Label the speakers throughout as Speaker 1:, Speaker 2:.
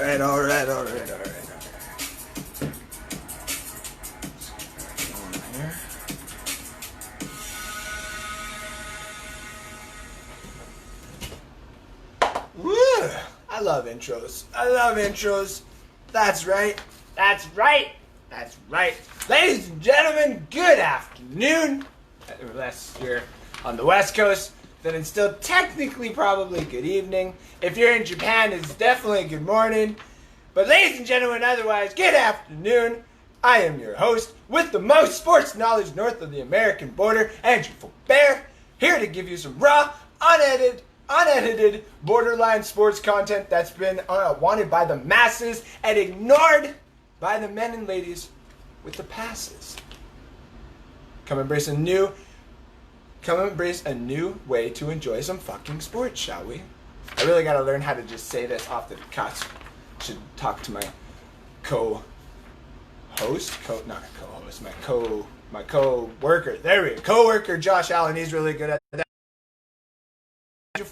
Speaker 1: right. Woo! I love intros. That's right. Ladies and gentlemen, good afternoon. Unless you're on the West Coast, then it's still technically probably good evening. If you're in Japan, it's definitely good morning. But ladies and gentlemen, otherwise, good afternoon. I am your host with the most sports knowledge north of the American border, Andrew Faubert, here to give you some raw, unedited, borderline sports content that's been wanted by the masses and ignored by the men and ladies with the passes. Come embrace a new way to enjoy some fucking sports, shall we? I really gotta learn how to just say this off the cuff. Should talk to my my co-worker. There we go. Co-worker Josh Allen. He's really good at that.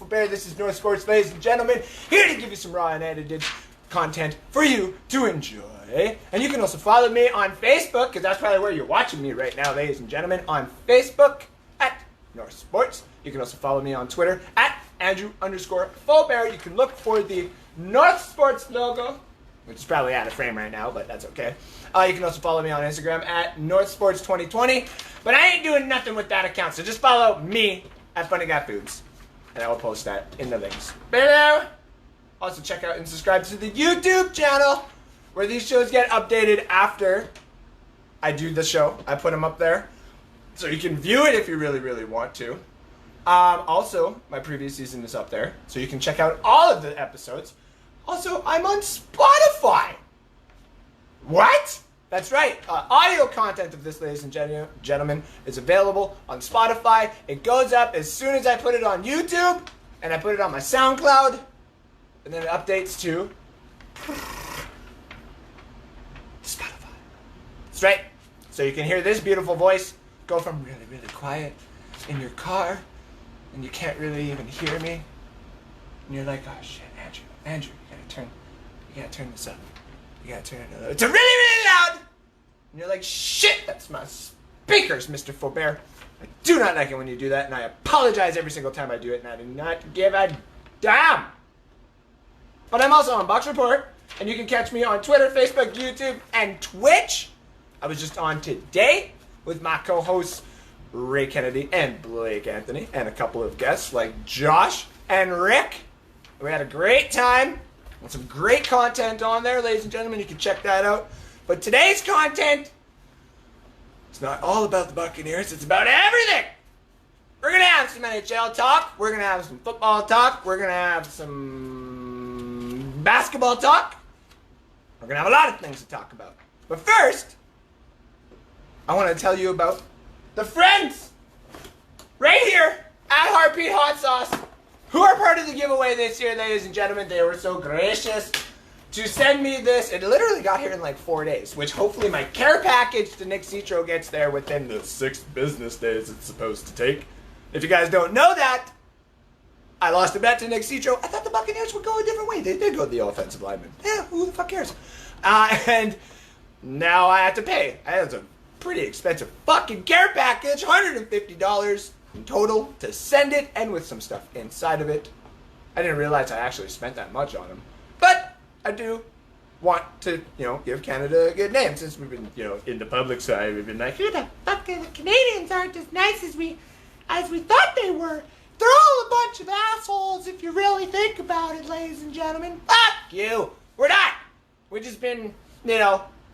Speaker 1: This is North Sports, ladies and gentlemen, here to give you some raw and edited content for you to enjoy. And you can also follow me on Facebook, because that's probably where you're watching me right now, ladies and gentlemen, on Facebook at North Sports. You can also follow me on Twitter at Andrew_Faubert. You can look for the North Sports logo, which is probably out of frame right now, but that's okay. You can also follow me on Instagram at North Sports 2020. But I ain't doing nothing with that account, so just follow me at Funny Guy Foods. And I will post that in the links below. Also check out and subscribe to the YouTube channel, where these shows get updated after I do the show. I put them up there, so you can view it if you really, really want to. Also, my previous season is up there, so you can check out all of the episodes. Also, I'm on Spotify. What? That's right. Audio content of this, ladies and gentlemen, is available on Spotify. It goes up as soon as I put it on YouTube, and I put it on my SoundCloud, and then it updates to Spotify. That's right. So you can hear this beautiful voice go from really, really quiet in your car, and you can't really even hear me, and you're like, oh shit, Andrew, you gotta turn this up. You gotta turn it up to really, really loud. And you're like, shit, that's my speakers, Mr. Faubert. I do not like it when you do that, and I apologize every single time I do it, and I do not give a damn. But I'm also on Box Report, and you can catch me on Twitter, Facebook, YouTube, and Twitch. I was just on today with my co-hosts Ray Kennedy and Blake Anthony, and a couple of guests like Josh and Rick. We had a great time. And some great content on there, ladies and gentlemen. You can check that out. But today's content, it's not all about the Buccaneers. It's about everything. We're going to have some NHL talk. We're going to have some football talk. We're going to have some basketball talk. We're going to have a lot of things to talk about. But first, I want to tell you about the friends right here at Heartbeat Hot Sauce, who are part of the giveaway this year, ladies and gentlemen. They were so gracious to send me this. It literally got here in like 4 days, which hopefully my care package to Nick Citro gets there within the 6 business days it's supposed to take. If you guys don't know that, I lost a bet to Nick Citro. I thought the Buccaneers would go a different way. They did go the offensive lineman. Yeah, who the fuck cares? And now I have to pay. That's a pretty expensive fucking care package, $150 in total to send it, and with some stuff inside of it. I didn't realize I actually spent that much on them, but I do want to, give Canada a good name, since we've been, in the public side, we've been like, who the fuck are the Canadians aren't as nice as we thought they were. They're all a bunch of assholes if you really think about it, ladies and gentlemen. Fuck you. We're not. We've just been,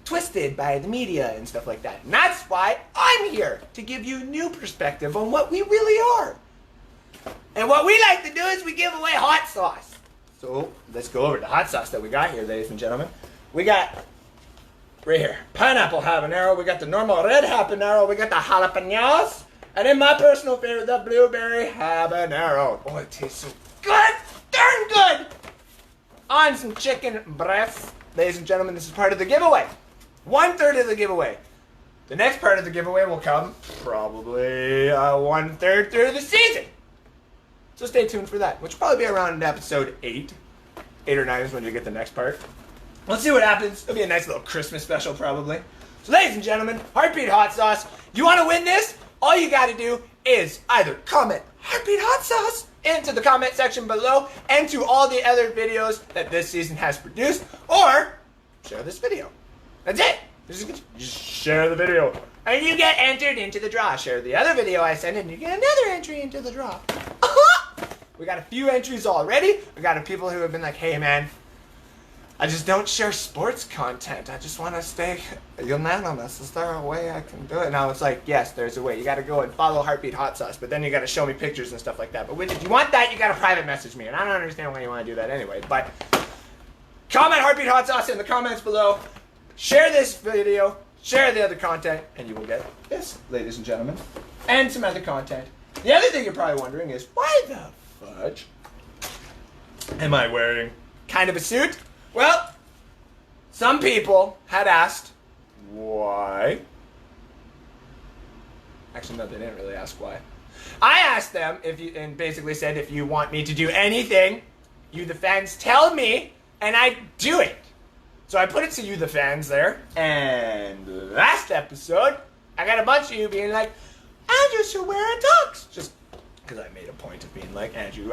Speaker 1: twisted by the media and stuff like that. And that's why I'm here, to give you a new perspective on what we really are. And what we like to do is we give away hot sauce. So let's go over the hot sauce that we got here, ladies and gentlemen. We got, right here, pineapple habanero. We got the normal red habanero. We got the jalapenos. And then my personal favorite, the blueberry habanero. Oh, it tastes so good. Darn good. On some chicken breasts. Ladies and gentlemen, this is part of the giveaway. 1/3 of the giveaway. The next part of the giveaway will come probably 1/3 through the season. So stay tuned for that, which will probably be around episode 8. 8 or 9 is when you get the next part. Let's see what happens. It'll be a nice little Christmas special, probably. So, ladies and gentlemen, Heartbeat Hot Sauce. You want to win this? All you got to do is either comment Heartbeat Hot Sauce into the comment section below and to all the other videos that this season has produced, or share this video. That's it. Just share the video. And you get entered into the draw. Share the other video I sent and you get another entry into the draw. We got a few entries already. We got people who have been like, hey man, I just don't share sports content. I just want to stay unanimous. Is there a way I can do it? Now it's like, yes, there's a way. You got to go and follow Heartbeat Hot Sauce, but then you got to show me pictures and stuff like that. But if you want that, you got to private message me, and I don't understand why you want to do that anyway. But comment Heartbeat Hot Sauce in the comments below. Share this video. Share the other content, and you will get this, ladies and gentlemen, and some other content. The other thing you're probably wondering is, why the fudge am I wearing kind of a suit? Well, some people had asked why. Actually, no, they didn't really ask why. I asked them and basically said, if you want me to do anything, you the fans tell me, and I do it. So I put it to you the fans there, and last episode, I got a bunch of you being like, Andrew should wear a tux. Just because I made a point of being like, Andrew,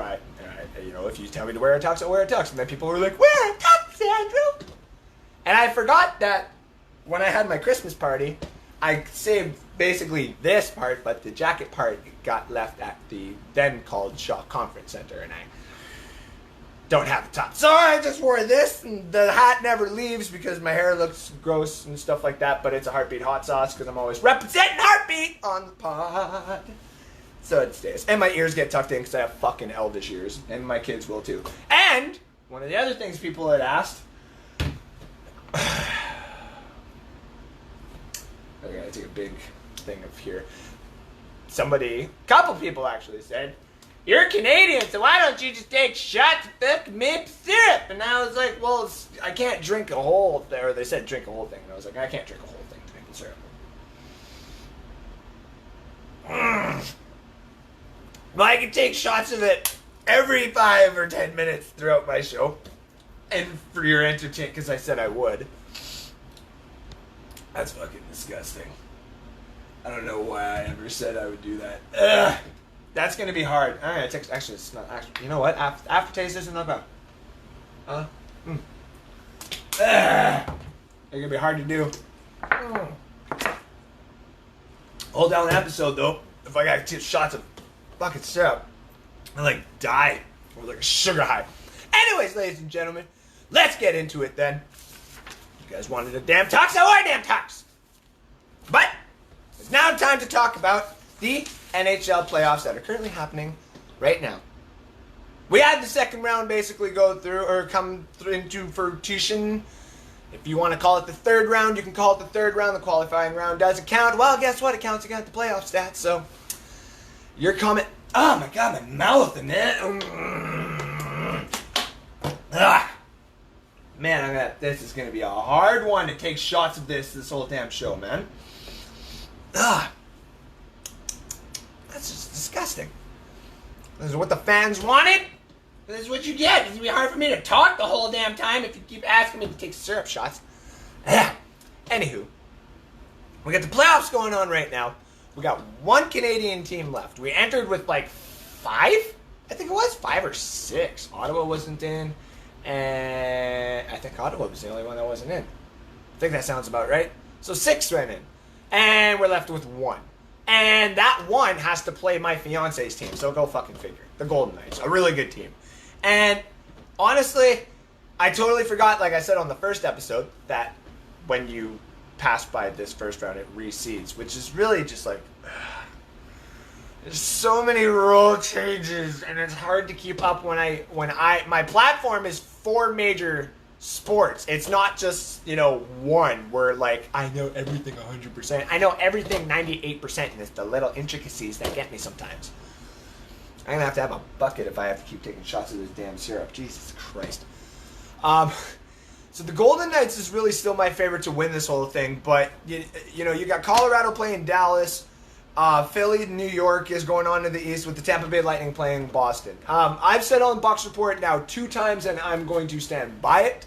Speaker 1: if you tell me to wear a tux, I'll wear a tux. And then people were like, wear a tux, Andrew. And I forgot that when I had my Christmas party, I saved basically this part, but the jacket part got left at the then called Shaw Conference Center, and I don't have the top. So I just wore this, and the hat never leaves because my hair looks gross and stuff like that, but it's a Heartbeat Hot Sauce because I'm always representing Heartbeat on the pod. So it stays. And my ears get tucked in because I have fucking elvish ears. And my kids will too. And one of the other things people had asked. I gotta take a big thing of here. A couple people actually said, you're Canadian, so why don't you just take shots of maple syrup? And I was like, well, I can't drink a whole thing. Or they said drink a whole thing. And I was like, I can't drink a whole thing of maple syrup. But I can take shots of it every 5 or 10 minutes throughout my show. And for your entertainment, because I said I would. That's fucking disgusting. I don't know why I ever said I would do that. Ugh. That's going to be hard. Alright, actually, it's not actually. You know what? Aftertaste isn't that bad. Ugh. It's going to be hard to do. Hold down the episode, though. If I got 2 shots of fucking syrup, I like die or like a sugar high. Anyways, ladies and gentlemen, let's get into it then. You guys wanted a damn tux? I want a damn tux. But it's now time to talk about the NHL playoffs that are currently happening right now. We had the second round basically go through or come into fruition. If you want to call it the third round, you can call it the third round. The qualifying round doesn't count. Well, guess what? It counts against the playoff stats. So your comment. Oh my god, my mouth and that. Man, this is going to be a hard one to take shots of this whole damn show, man. That's just disgusting. This is what the fans wanted. This is what you get. It's going to be hard for me to talk the whole damn time if you keep asking me to take syrup shots. Anywho, we got the playoffs going on right now. We got one Canadian team left. We entered with like 5? I think it was 5 or 6. Ottawa wasn't in. And I think Ottawa was the only one that wasn't in. I think that sounds about right. So 6 went in. And we're left with 1. And that 1 has to play my fiance's team. So go fucking figure. The Golden Knights. A really good team. And honestly, I totally forgot, like I said on the first episode, that when you pass by this first round, it reseeds, which is really just like, there's so many rule changes, and it's hard to keep up when my platform is 4 major sports. It's not just, one where like, I know everything 100%. I know everything 98%, and it's the little intricacies that get me sometimes. I'm going to have a bucket if I have to keep taking shots of this damn syrup. Jesus Christ. So the Golden Knights is really still my favorite to win this whole thing, but you got Colorado playing Dallas, Philly, New York is going on to the East with the Tampa Bay Lightning playing Boston. I've said on Bucks Report now 2 times, and I'm going to stand by it.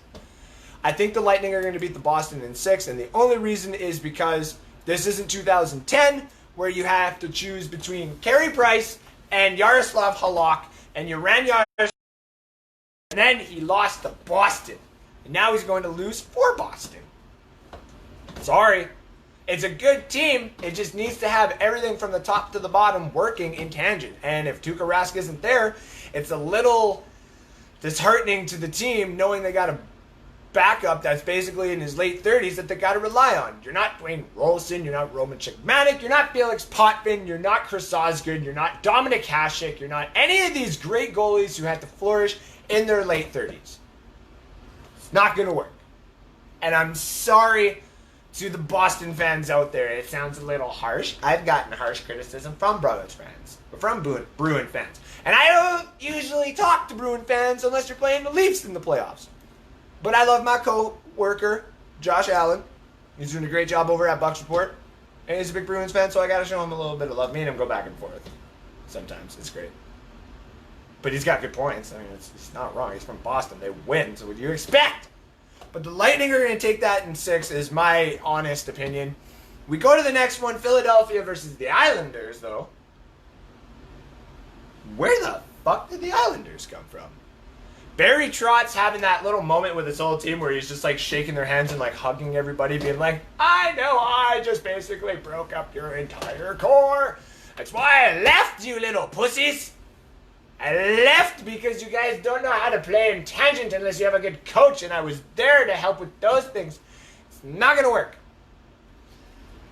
Speaker 1: I think the Lightning are going to beat the Boston in 6, and the only reason is because this isn't 2010, where you have to choose between Carey Price and Yaroslav Halak, and you ran Yaroslav, and then he lost to Boston. And now he's going to lose for Boston. Sorry. It's a good team. It just needs to have everything from the top to the bottom working in tangent. And if Tuukka Rask isn't there, it's a little disheartening to the team knowing they got a backup that's basically in his late 30s that they got to rely on. You're not Dwayne Rolson, you're not Roman Cigmanek, you're not Felix Potvin, you're not Chris Osgood, you're not Dominic Hasek, you're not any of these great goalies who had to flourish in their late 30s. It's not going to work. And I'm sorry to the Boston fans out there. It sounds a little harsh. I've gotten harsh criticism from Bruins fans, from Bruin fans. And I don't usually talk to Bruin fans unless you're playing the Leafs in the playoffs. But I love my co-worker, Josh Allen. He's doing a great job over at Bucks Report. And he's a big Bruins fan, so I got to show him a little bit of love. Me and him go back and forth. Sometimes. It's great. But he's got good points. I mean, it's not wrong. He's from Boston. They win, so what do you expect? But the Lightning are going to take that in 6, is my honest opinion. We go to the next one, Philadelphia versus the Islanders, though. Where the fuck did the Islanders come from? Barry Trotz having that little moment with his whole team where he's just like shaking their hands and like hugging everybody, being like, I know I just basically broke up your entire core. That's why I left, you little pussies. I left because you guys don't know how to play in tangent unless you have a good coach, and I was there to help with those things. It's not going to work.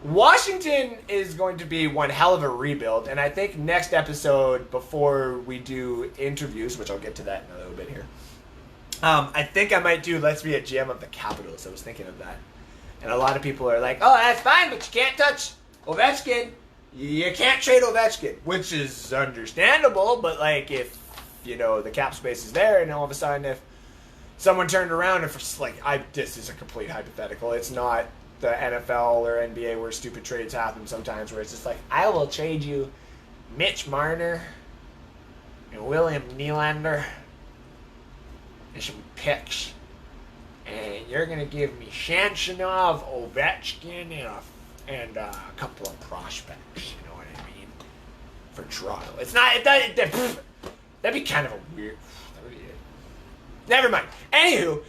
Speaker 1: Washington is going to be one hell of a rebuild, and I think next episode, before we do interviews, which I'll get to that in a little bit here, I think I might do Let's Be a GM of the Capitals. I was thinking of that. And a lot of people are like, oh, that's fine, but you can't touch Ovechkin. You can't trade Ovechkin, which is understandable, but like if, you know, the cap space is there and all of a sudden if someone turned around and this is a complete hypothetical. It's not the NFL or NBA where stupid trades happen sometimes where it's just like, I will trade you Mitch Marner and William Nylander and some picks. And you're going to give me Shanshanov, Ovechkin, and a couple of prospects, you know what I mean, for Toronto. It's not, that'd be kind of a weird, never mind. Anywho,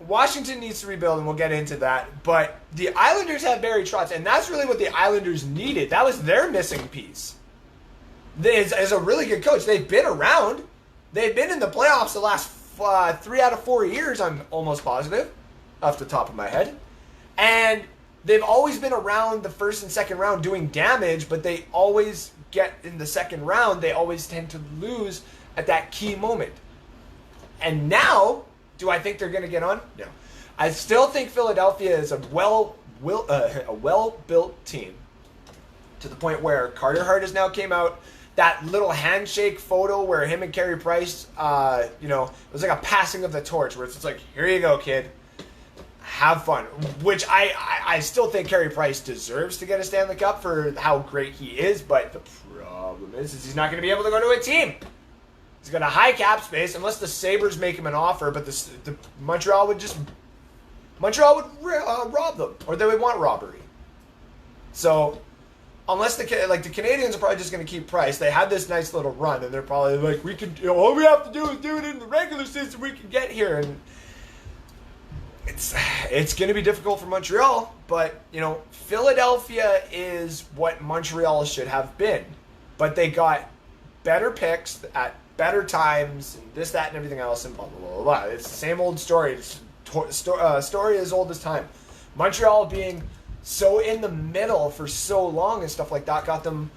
Speaker 1: Washington needs to rebuild, and we'll get into that, but the Islanders have Barry Trotz, and that's really what the Islanders needed. That was their missing piece. As a really good coach, they've been around. They've been in the playoffs the last 3 out of 4 years, I'm almost positive, off the top of my head. And they've always been around the first and second round doing damage, but they always get in the second round, they always tend to lose at that key moment. And now, do I think they're going to get on? No. I still think Philadelphia is a well-built team, to the point where Carter Hart has now came out. That little handshake photo where him and Carey Price, it was like a passing of the torch, where it's just like, here you go, kid. Have fun. Which I still think Carey Price deserves to get a Stanley Cup for how great he is, but the problem is he's not going to be able to go to a team. He's got a high cap space, unless the Sabres make him an offer, but the Montreal would rob them, or they would want robbery. So, unless the Canadians are probably just going to keep Price. They had this nice little run, and they're probably like, all we have to do is do it in the regular season, we can get here. And it's going to be difficult for Montreal, but, Philadelphia is what Montreal should have been. But they got better picks at better times, and this, that, and everything else, and blah, blah, blah, blah. It's the same old story. It's story as old as time. Montreal being so in the middle for so long and stuff like that got them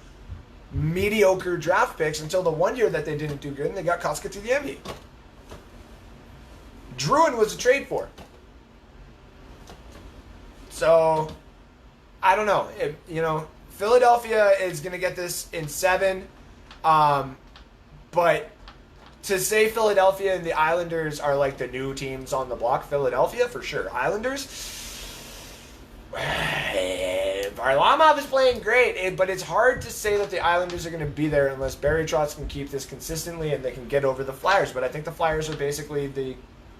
Speaker 1: mediocre draft picks until the one year that they didn't do good, and they got Kotkaniemi. Druin was a trade for. So, I don't know. Philadelphia is going to get this in 7. But to say Philadelphia and the Islanders are like the new teams on the block, Philadelphia for sure. Islanders, Varlamov is playing great, but it's hard to say that the Islanders are going to be there unless Barry Trotz can keep this consistently and they can get over the Flyers. But I think the Flyers are basically the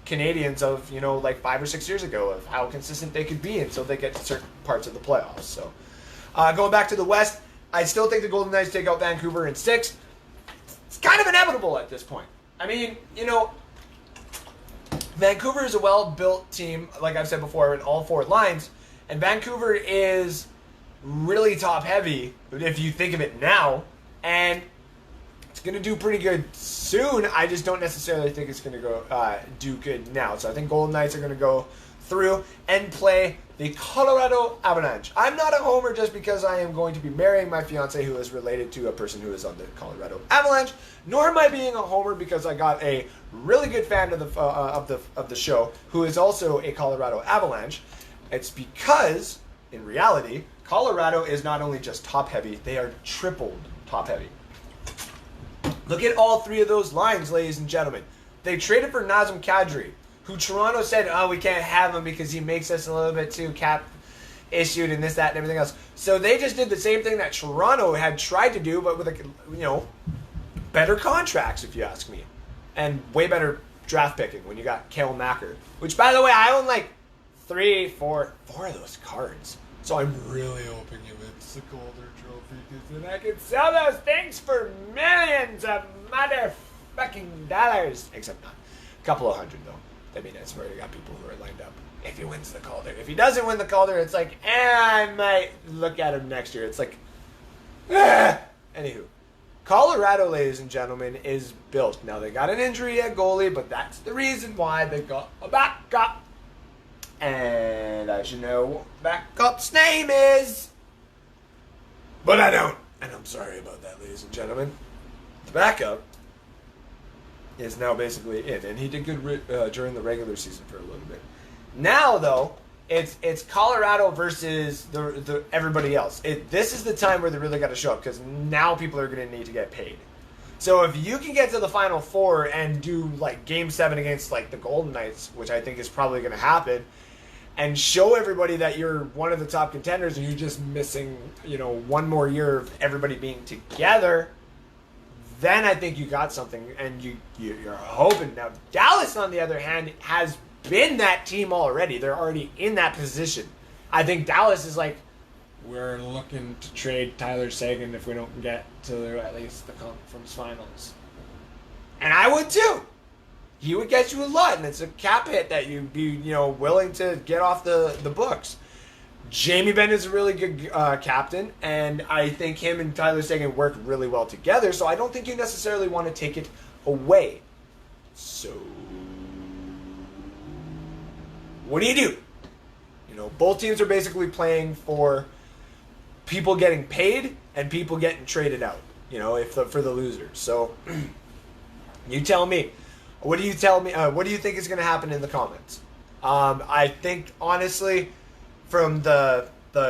Speaker 1: Canadians of, like 5 or 6 years ago, of how consistent they could be until they get to certain parts of the playoffs. So, going back to the West, I still think the Golden Knights take out Vancouver in 6. It's kind of inevitable at this point. I mean, Vancouver is a well-built team, like I've said before, in all 4 lines, and Vancouver is really top-heavy, if you think of it now, and it's going to do pretty good soon. I just don't necessarily think it's going to go do good now. So I think Golden Knights are going to go through and play the Colorado Avalanche. I'm not a homer just because I am going to be marrying my fiance, who is related to a person who is on the Colorado Avalanche. Nor am I being a homer because I got a really good fan of the show who is also a Colorado Avalanche. It's because, in reality, Colorado is not only just top-heavy, they are tripled top-heavy. Look at all 3 of those lines, ladies and gentlemen. They traded for Nazem Kadri, who Toronto said, oh, we can't have him because he makes us a little bit too cap-issued and this, that, and everything else. So they just did the same thing that Toronto had tried to do, but with, better contracts, if you ask me. And way better draft picking when you got Kale Macker. Which, by the way, I own like 4 of those cards. So I'm really hoping he wins the Calder Trophy, because then I can sell those things for millions of motherfucking dollars. Except not. A couple of hundred, though. I mean, I swear I got people who are lined up. If he wins the Calder. If he doesn't win the Calder, it's like, I might look at him next year. It's like, Anywho. Colorado, ladies and gentlemen, is built. Now, they got an injury at goalie, but that's the reason why they got a backup. And I should know what backup's name is. But I don't. And I'm sorry about that, ladies and gentlemen. The backup is now basically in. And he did good during the regular season for a little bit. Now, though, it's Colorado versus the everybody else. This is the time where they really got to show up, because now people are going to need to get paid. So if you can get to the Final Four and do like Game 7 against like the Golden Knights, which I think is probably going to happen, and show everybody that you're one of the top contenders and you're just missing, one more year of everybody being together, then I think you got something, and you're hoping. Now, Dallas, on the other hand, has been that team already. They're already in that position. I think Dallas is like, we're looking to trade Tyler Seguin if we don't get to at least the conference finals. And I would too. He would get you a lot, and it's a cap hit that you'd be, willing to get off the books. Jamie Benn is a really good captain, and I think him and Tyler Seguin work really well together, so I don't think you necessarily want to take it away. So, what do? Both teams are basically playing for people getting paid and people getting traded out, for the losers. So, you tell me. What do you think is going to happen in the comments? I think, honestly, from the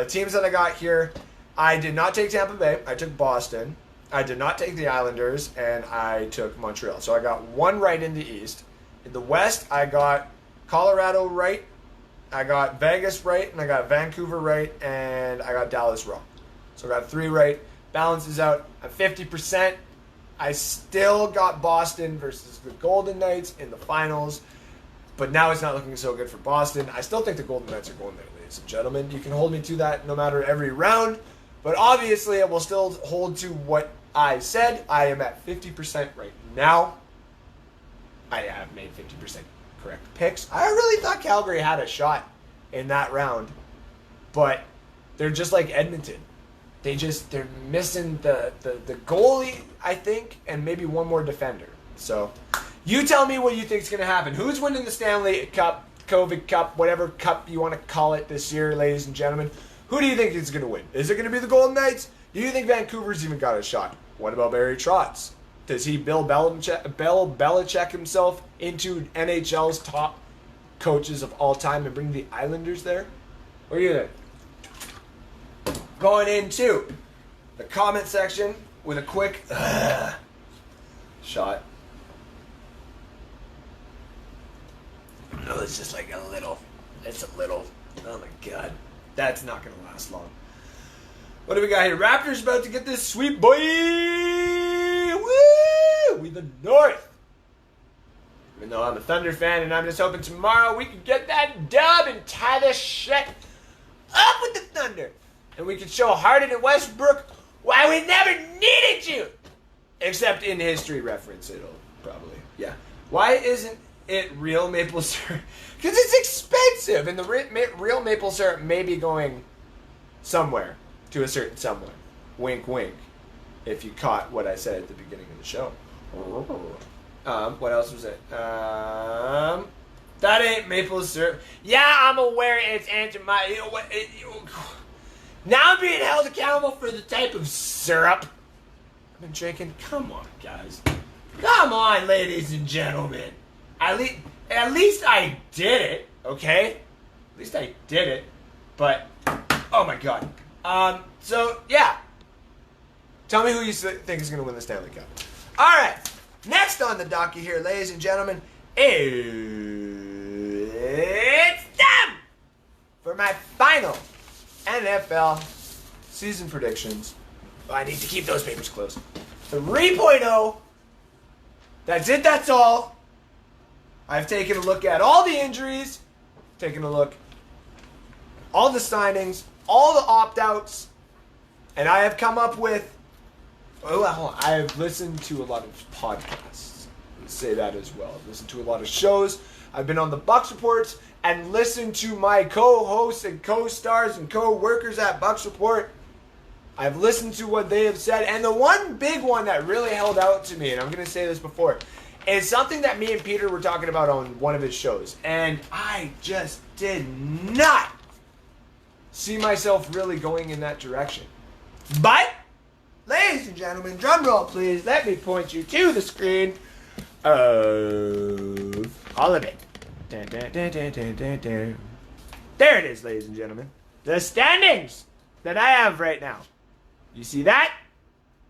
Speaker 1: teams that I got here, I did not take Tampa Bay. I took Boston. I did not take the Islanders, and I took Montreal. So I got 1 right in the East. In the West, I got Colorado right. I got Vegas right, and I got Vancouver right, and I got Dallas wrong. So I got 3 right. Balances out at 50%. I still got Boston versus the Golden Knights in the finals, but now it's not looking so good for Boston. I still think the Golden Knights are going there, ladies and gentlemen. You can hold me to that no matter every round, but obviously I will still hold to what I said. I am at 50% right now. I have made 50% correct picks. I really thought Calgary had a shot in that round, but they're just like Edmonton. They're missing the goalie, I think, and maybe one more defender. So, you tell me what you think is going to happen. Who's winning the Stanley Cup, COVID Cup, whatever cup you want to call it this year, ladies and gentlemen? Who do you think is going to win? Is it going to be the Golden Knights? Do you think Vancouver's even got a shot? What about Barry Trotz? Does he Bill Belichick himself into NHL's top coaches of all time and bring the Islanders there? What do you think? Going into the comment section with a quick shot. No, it's just like a little. It's a little. Oh my God. That's not going to last long. What do we got here? Raptors about to get this sweet boy. Woo! We the North. Even though I'm a Thunder fan, and I'm just hoping tomorrow we can get that dub and tie this shit up with the Thunder. And we can show Harden and Westbrook why we never needed you. Except in history reference, it'll probably, yeah. Why isn't it real maple syrup? Because it's expensive, and the real maple syrup may be going somewhere to a certain someone. Wink, wink. If you caught what I said at the beginning of the show. What else was it? That ain't maple syrup. Yeah, I'm aware it's anti-my. Now I'm being held accountable for the type of syrup I've been drinking. Come on, guys. Come on, ladies and gentlemen. At least I did it, okay? At least I did it. But, oh my god. So, yeah. Tell me who you think is going to win the Stanley Cup. Alright. Next on the docket here, ladies and gentlemen, it's them! For my final NFL season predictions. I need to keep those papers close. 3.0. That's it, that's all. I've taken a look at all the injuries, taken a look all the signings, all the opt-outs, and I have come up with, I have listened to a lot of podcasts. Let's say that as well. I've listened to a lot of shows. I've been on the Bucks Reports and listened to my co-hosts and co-stars and co-workers at Bucks Report. I've listened to what they have said, and the one big one that really held out to me, and I'm going to say this before, is something that me and Peter were talking about on one of his shows, and I just did not see myself really going in that direction. But, ladies and gentlemen, drum roll please, let me point you to the screen of all of it. Dun, dun, dun, dun, dun, dun, dun. There it is, ladies and gentlemen. The standings that I have right now. You see that?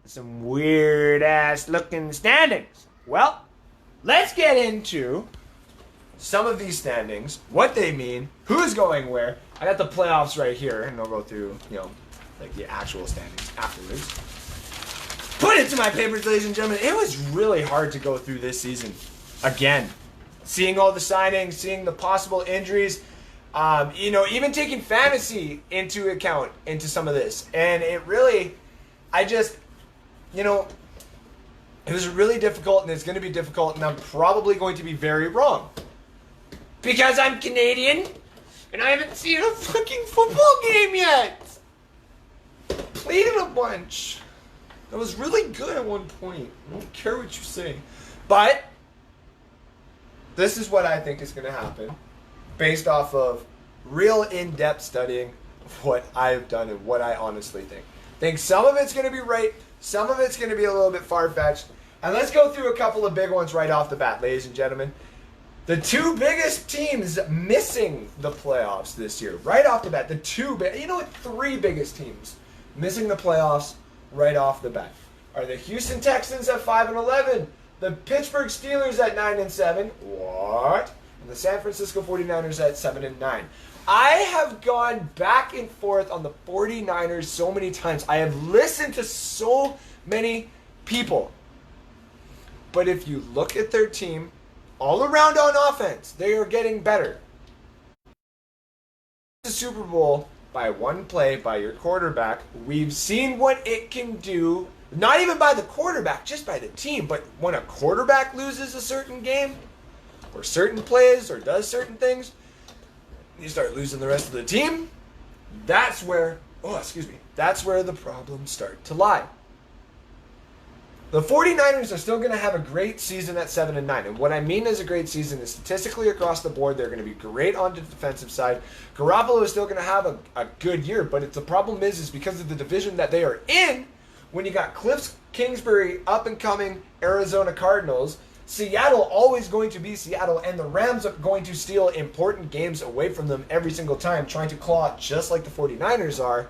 Speaker 1: Some weird ass looking standings. Well, let's get into some of these standings, what they mean, who's going where. I got the playoffs right here, and I'll go through, like the actual standings afterwards. Put it to my papers, ladies and gentlemen. It was really hard to go through this season. Again, seeing all the signings, seeing the possible injuries, even taking fantasy into account into some of this. And it really, it was really difficult, and it's going to be difficult, and I'm probably going to be very wrong. Because I'm Canadian, and I haven't seen a fucking football game yet. Played it a bunch. That was really good at one point. I don't care what you say. But this is what I think is going to happen based off of real in-depth studying of what I've done and what I honestly think. I think some of it's going to be right, some of it's going to be a little bit far-fetched. And let's go through a couple of big ones right off the bat, ladies and gentlemen. The two biggest teams missing the playoffs this year, right off the bat, three biggest teams missing the playoffs right off the bat are the Houston Texans at 5-11, the Pittsburgh Steelers at 9-7, what? And the San Francisco 49ers at 7-9. I have gone back and forth on the 49ers so many times. I have listened to so many people. But if you look at their team, all around on offense, they are getting better. The Super Bowl by one play by your quarterback. We've seen what it can do, not even by the quarterback, just by the team. But when a quarterback loses a certain game, or certain plays, or does certain things, you start losing the rest of the team. That's where the problems start to lie. The 49ers are still going to have a great season at 7-9. And what I mean as a great season is statistically across the board, they're going to be great on the defensive side. Garoppolo is still going to have a good year, but the problem is because of the division that they are in, when you got Cliff Kingsbury up and coming Arizona Cardinals, Seattle always going to be Seattle, and the Rams are going to steal important games away from them every single time, trying to claw just like the 49ers are.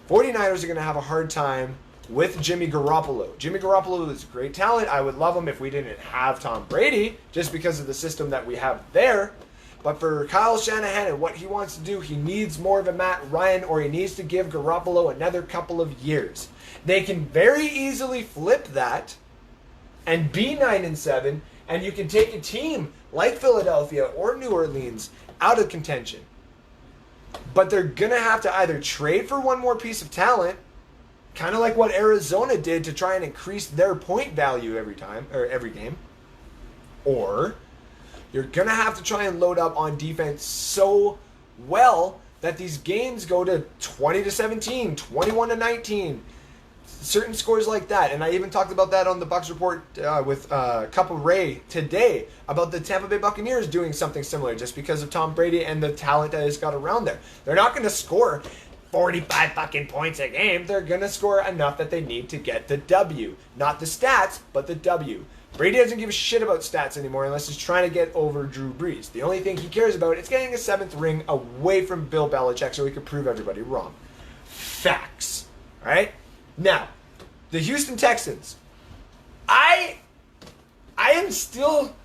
Speaker 1: The 49ers are going to have a hard time with Jimmy Garoppolo. Jimmy Garoppolo is a great talent. I would love him if we didn't have Tom Brady, just because of the system that we have there. But for Kyle Shanahan and what he wants to do, he needs more of a Matt Ryan, or he needs to give Garoppolo another couple of years. They can very easily flip that and be 9-7 And you can take a team like Philadelphia or New Orleans out of contention. But they're going to have to either trade for one more piece of talent, kind of like what Arizona did to try and increase their point value every time or every game, or you're going to have to try and load up on defense so well that these games go to 20-17, 21-19, certain scores like that. And I even talked about that on the Bucs Report with Couple Ray today about the Tampa Bay Buccaneers doing something similar just because of Tom Brady and the talent that has got around there. They're not going to score 45 fucking points a game. They're going to score enough that they need to get the W. Not the stats, but the W. Brady doesn't give a shit about stats anymore unless he's trying to get over Drew Brees. The only thing he cares about is getting a 7th ring away from Bill Belichick so he can prove everybody wrong. Facts. Alright? Now, the Houston Texans. I am still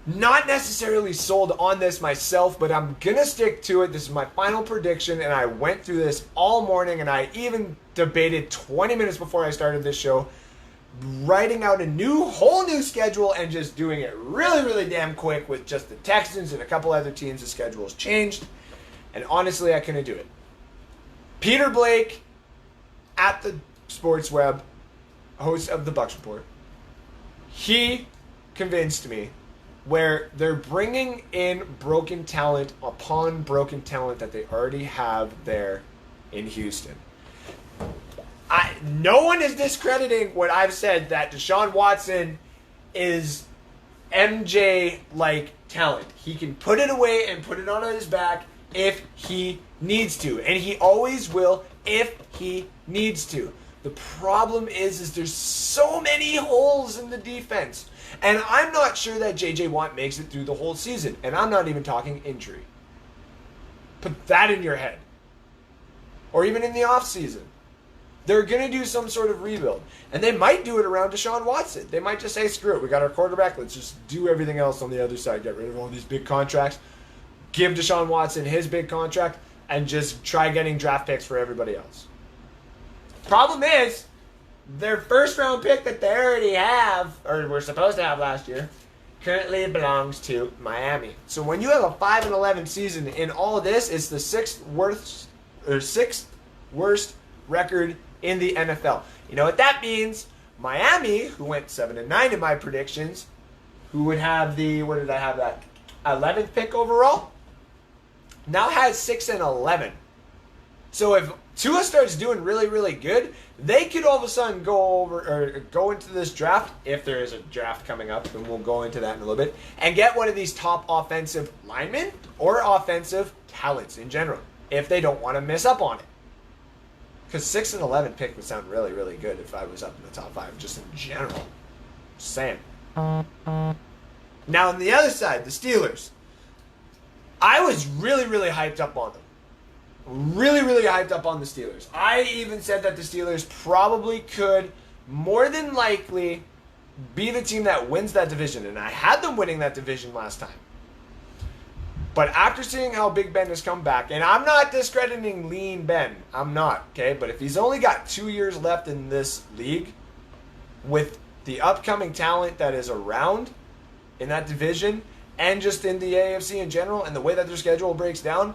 Speaker 1: not necessarily sold on this myself, but I'm going to stick to it. This is my final prediction, and I went through this all morning, and I even debated 20 minutes before I started this show, writing out a whole new schedule and just doing it really, really damn quick with just the Texans and a couple other teams. The schedule has changed, and honestly, I couldn't do it. Peter Blake at the Sports Web, host of the Bucs Report, he convinced me where they're bringing in broken talent upon broken talent that they already have there in Houston. No one is discrediting what I've said, that Deshaun Watson is MJ-like talent. He can put it away and put it on his back if he needs to. And he always will if he needs to. The problem is there's so many holes in the defense. And I'm not sure that J.J. Watt makes it through the whole season. And I'm not even talking injury. Put that in your head. Or even in the offseason. They're going to do some sort of rebuild. And they might do it around Deshaun Watson. They might just say, screw it, we got our quarterback, let's just do everything else on the other side. Get rid of all these big contracts. Give Deshaun Watson his big contract. And just try getting draft picks for everybody else. Problem is, their first round pick that they already have, or were supposed to have last year, currently belongs to Miami. So when you have a 5-11 season in all of this, it's the sixth worst record in the NFL. You know what that means? Miami, who went 7-9 in my predictions, who would have the, what did I have that, 11th pick overall, now has 6-11. So if Tua starts doing really, really good, they could all of a sudden go into this draft, if there is a draft coming up, and we'll go into that in a little bit, and get one of these top offensive linemen or offensive talents in general, if they don't want to miss up on it. Because 6-11 pick would sound really, really good if I was up in the top 5, just in general. Just saying. Now on the other side, the Steelers. I was really, really hyped up on them. Really, really hyped up on the Steelers. I even said that the Steelers probably could, more than likely, be the team that wins that division. And I had them winning that division last time. But after seeing how Big Ben has come back, and I'm not discrediting Lean Ben. I'm not, okay? But if he's only got 2 years left in this league, with the upcoming talent that is around in that division, and just in the AFC in general, and the way that their schedule breaks down,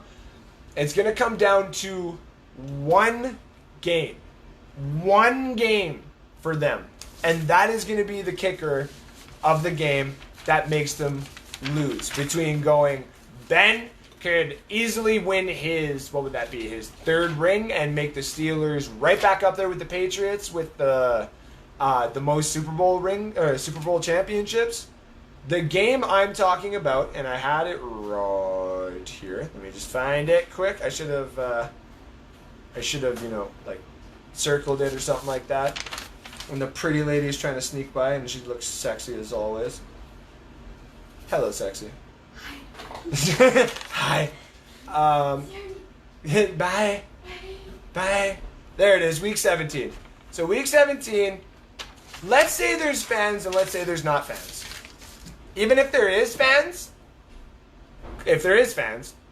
Speaker 1: it's going to come down to one game. One game for them. And that is going to be the kicker of the game that makes them lose. Between going, Ben could easily win his, what would that be, his 3rd ring, and make the Steelers right back up there with the Patriots with the most Super Bowl championships. The game I'm talking about, and I had it right here. Let me just find it quick. I should have, circled it or something like that. When the pretty lady is trying to sneak by, and she looks sexy as always. Hello, sexy. Hi. Bye. Bye. There it is, week 17. So week 17, let's say there's fans and let's say there's not fans. Even if there is fans,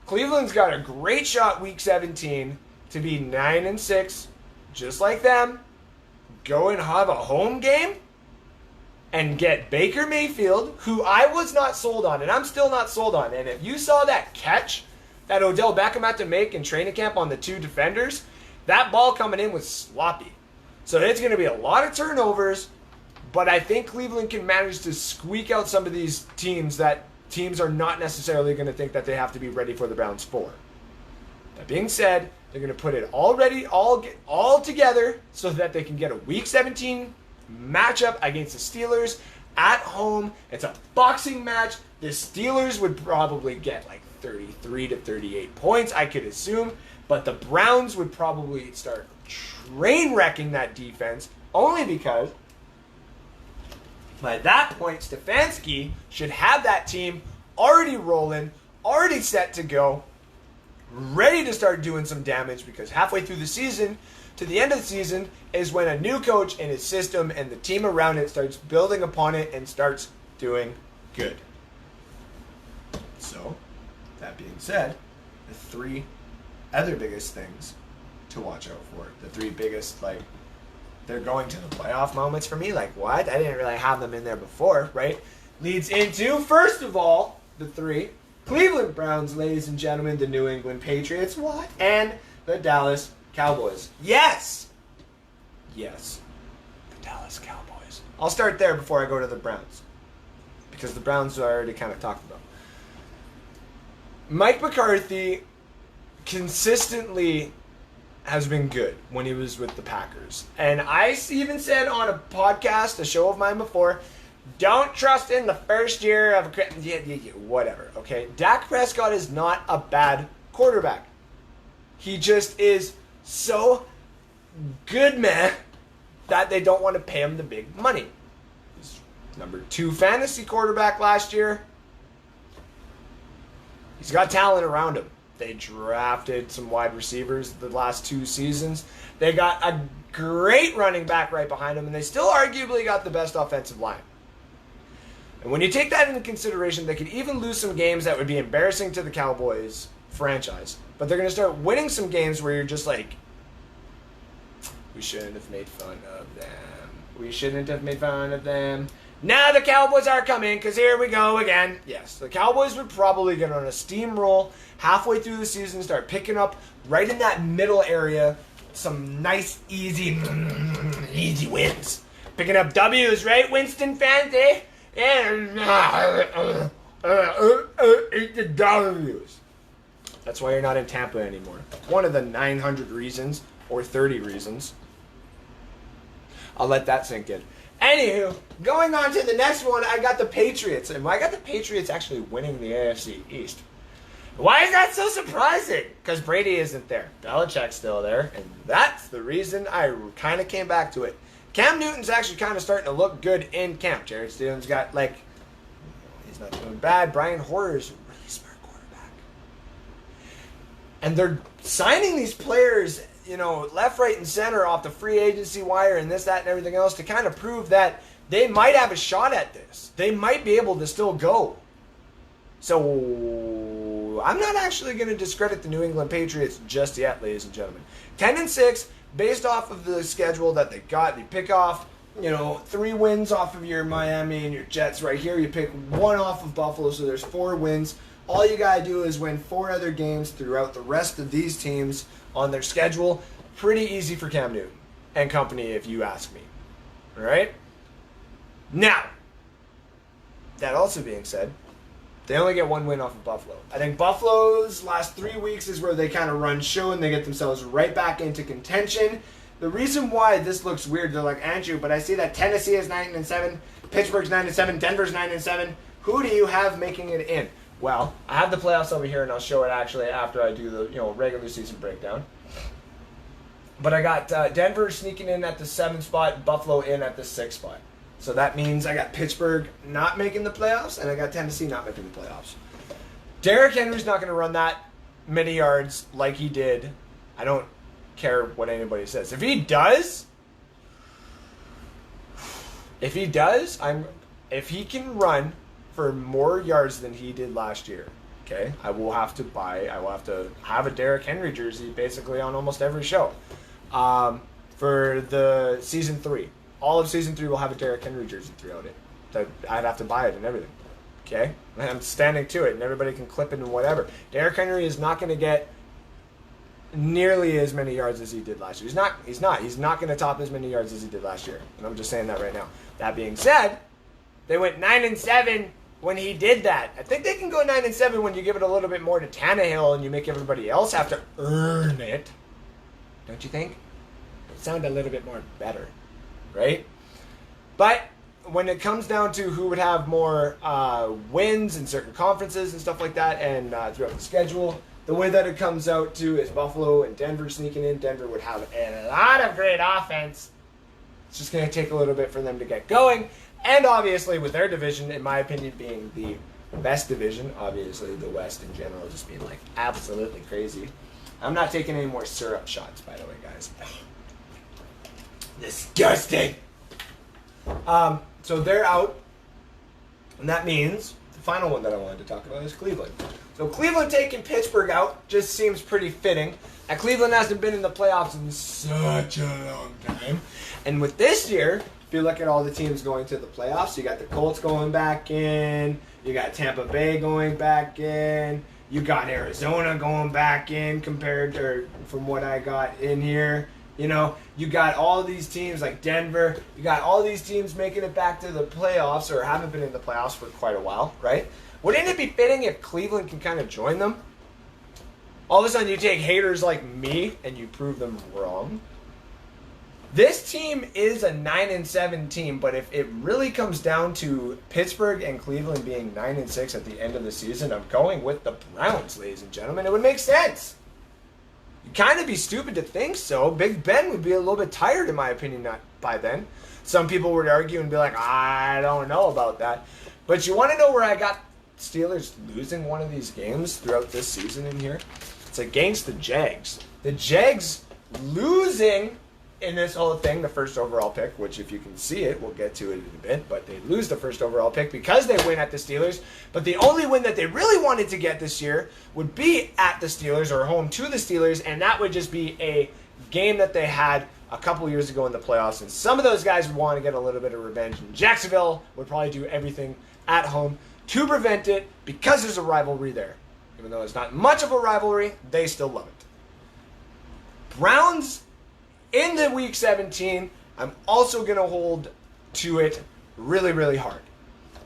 Speaker 1: Cleveland's got a great shot week 17 to be 9-6, just like them. Go and have a home game and get Baker Mayfield, who I was not sold on, and I'm still not sold on. And if you saw that catch that Odell Beckham had to make in training camp on the 2 defenders, that ball coming in was sloppy. So it's going to be a lot of turnovers, but I think Cleveland can manage to squeak out some of these teams that teams are not necessarily going to think that they have to be ready for the Browns for. That being said, they're going to put it all together so that they can get a Week 17 matchup against the Steelers at home. It's a boxing match. The Steelers would probably get like 33 to 38 points, I could assume, but the Browns would probably start train wrecking that defense, only because by that point Stefanski should have that team already rolling, already set to go, ready to start doing some damage, because halfway through the season to the end of the season is when a new coach and his system and the team around it starts building upon it and starts doing good. So, that being said, the 3 other biggest things to watch out for, the 3 biggest, like, they're going to the playoff moments for me, like, what? I didn't really have them in there before, right? Leads into, first of all, the 3 Cleveland Browns, ladies and gentlemen, the New England Patriots, what? And the Dallas Cowboys. Yes! Yes. The Dallas Cowboys. I'll start there before I go to the Browns, because the Browns are already kind of talked about. Mike McCarthy consistently has been good when he was with the Packers. And I even said on a podcast, a show of mine before, don't trust in the first year of whatever, okay? Dak Prescott is not a bad quarterback. He just is so good, man, that they don't want to pay him the big money. He's number 2 fantasy quarterback last year. He's got talent around him. They drafted some wide receivers the last 2 seasons. They got a great running back right behind him, and they still arguably got the best offensive line. And when you take that into consideration, they could even lose some games that would be embarrassing to the Cowboys franchise. But they're going to start winning some games where you're just like, we shouldn't have made fun of them. We shouldn't have made fun of them. Now the Cowboys are coming, because here we go again. Yes, the Cowboys would probably get on a steamroll halfway through the season, start picking up right in that middle area some nice, easy wins. Picking up W's, right, Winston fans, eh? And the W's. That's why you're not in Tampa anymore. One of the 900 reasons, or 30 reasons. I'll let that sink in. Anywho, going on to the next one, I got the Patriots. And I got the Patriots actually winning the AFC East. Why is that so surprising? Because Brady isn't there. Belichick's still there. And that's the reason I kind of came back to it. Cam Newton's actually kind of starting to look good in camp. Jared Stidham's got, like, he's not doing bad. Brian Hoyer's a really smart quarterback. And they're signing these players, you know, left, right, and center off the free agency wire and this, that, and everything else to kind of prove that they might have a shot at this. They might be able to still go. So I'm not actually going to discredit the New England Patriots just yet, ladies and gentlemen. 10-6, based off of the schedule that they got. They pick off, you know, 3 wins off of your Miami and your Jets right here. You pick 1 off of Buffalo, so there's 4 wins. All you got to do is win 4 other games throughout the rest of these teams on their schedule. Pretty easy for Cam Newton and company, if you ask me. All right? Now, that also being said, they only get 1 win off of Buffalo. I think Buffalo's last 3 weeks is where they kind of run show and they get themselves right back into contention. The reason why this looks weird, they're like, Andrew, but I see that Tennessee is 9-7, Pittsburgh's 9-7, Denver's 9-7. Who do you have making it in? Well, I have the playoffs over here, and I'll show it actually after I do the regular season breakdown. But I got Denver sneaking in at the 7th spot, Buffalo in at the 6th spot. So that means I got Pittsburgh not making the playoffs, and I got Tennessee not making the playoffs. Derrick Henry's not going to run that many yards like he did. I don't care what anybody says. If he does, if he can run for more yards than he did last year, okay, I will have to have a Derrick Henry jersey basically on almost every show for the season 3. all of season 3 will have a Derrick Henry jersey throughout it. That I'd have to buy it and everything. Okay? And I'm standing to it, and everybody can clip it and whatever. Derrick Henry is not going to get nearly as many yards as he did last year. He's not going to top as many yards as he did last year. And I'm just saying that right now. That being said, they went 9-7 when he did that. I think they can go 9-7 when you give it a little bit more to Tannehill and you make everybody else have to earn it. Don't you think? It sound a little bit more better, right? But when it comes down to who would have more wins in certain conferences and stuff like that, and throughout the schedule, the way that it comes out to is Buffalo and Denver sneaking in. Denver would have a lot of great offense. It's just going to take a little bit for them to get going. And obviously with their division, in my opinion, being the best division, obviously the West in general just being like absolutely crazy. I'm not taking any more syrup shots, by the way, guys. Disgusting. So they're out. And that means the final one that I wanted to talk about is Cleveland. So Cleveland taking Pittsburgh out just seems pretty fitting. And Cleveland hasn't been in the playoffs in such a long time. And with this year, if you look at all the teams going to the playoffs, you got the Colts going back in, you got Tampa Bay going back in, you got Arizona going back in compared to from what I got in here. You know, you got all these teams like Denver, you got all these teams making it back to the playoffs or haven't been in the playoffs for quite a while, right? Wouldn't it be fitting if Cleveland can kind of join them? All of a sudden you take haters like me and you prove them wrong. This team is a 9-7 team, but if it really comes down to Pittsburgh and Cleveland being 9-6 at the end of the season, I'm going with the Browns, ladies and gentlemen. It would make sense. You'd kind of be stupid to think so. Big Ben would be a little bit tired, in my opinion, not by then. Some people would argue and be like, I don't know about that. But you want to know where I got Steelers losing one of these games throughout this season in here? It's against the Jags. The Jags losing in this whole thing, the first overall pick, which if you can see it, we'll get to it in a bit, but they lose the first overall pick because they win at the Steelers. But the only win that they really wanted to get this year would be at the Steelers or home to the Steelers, and that would just be a game that they had a couple years ago in the playoffs. And some of those guys would want to get a little bit of revenge. And Jacksonville would probably do everything at home to prevent it because there's a rivalry there. Even though it's not much of a rivalry, they still love it. Browns in the Week 17, I'm also going to hold to it really, really hard.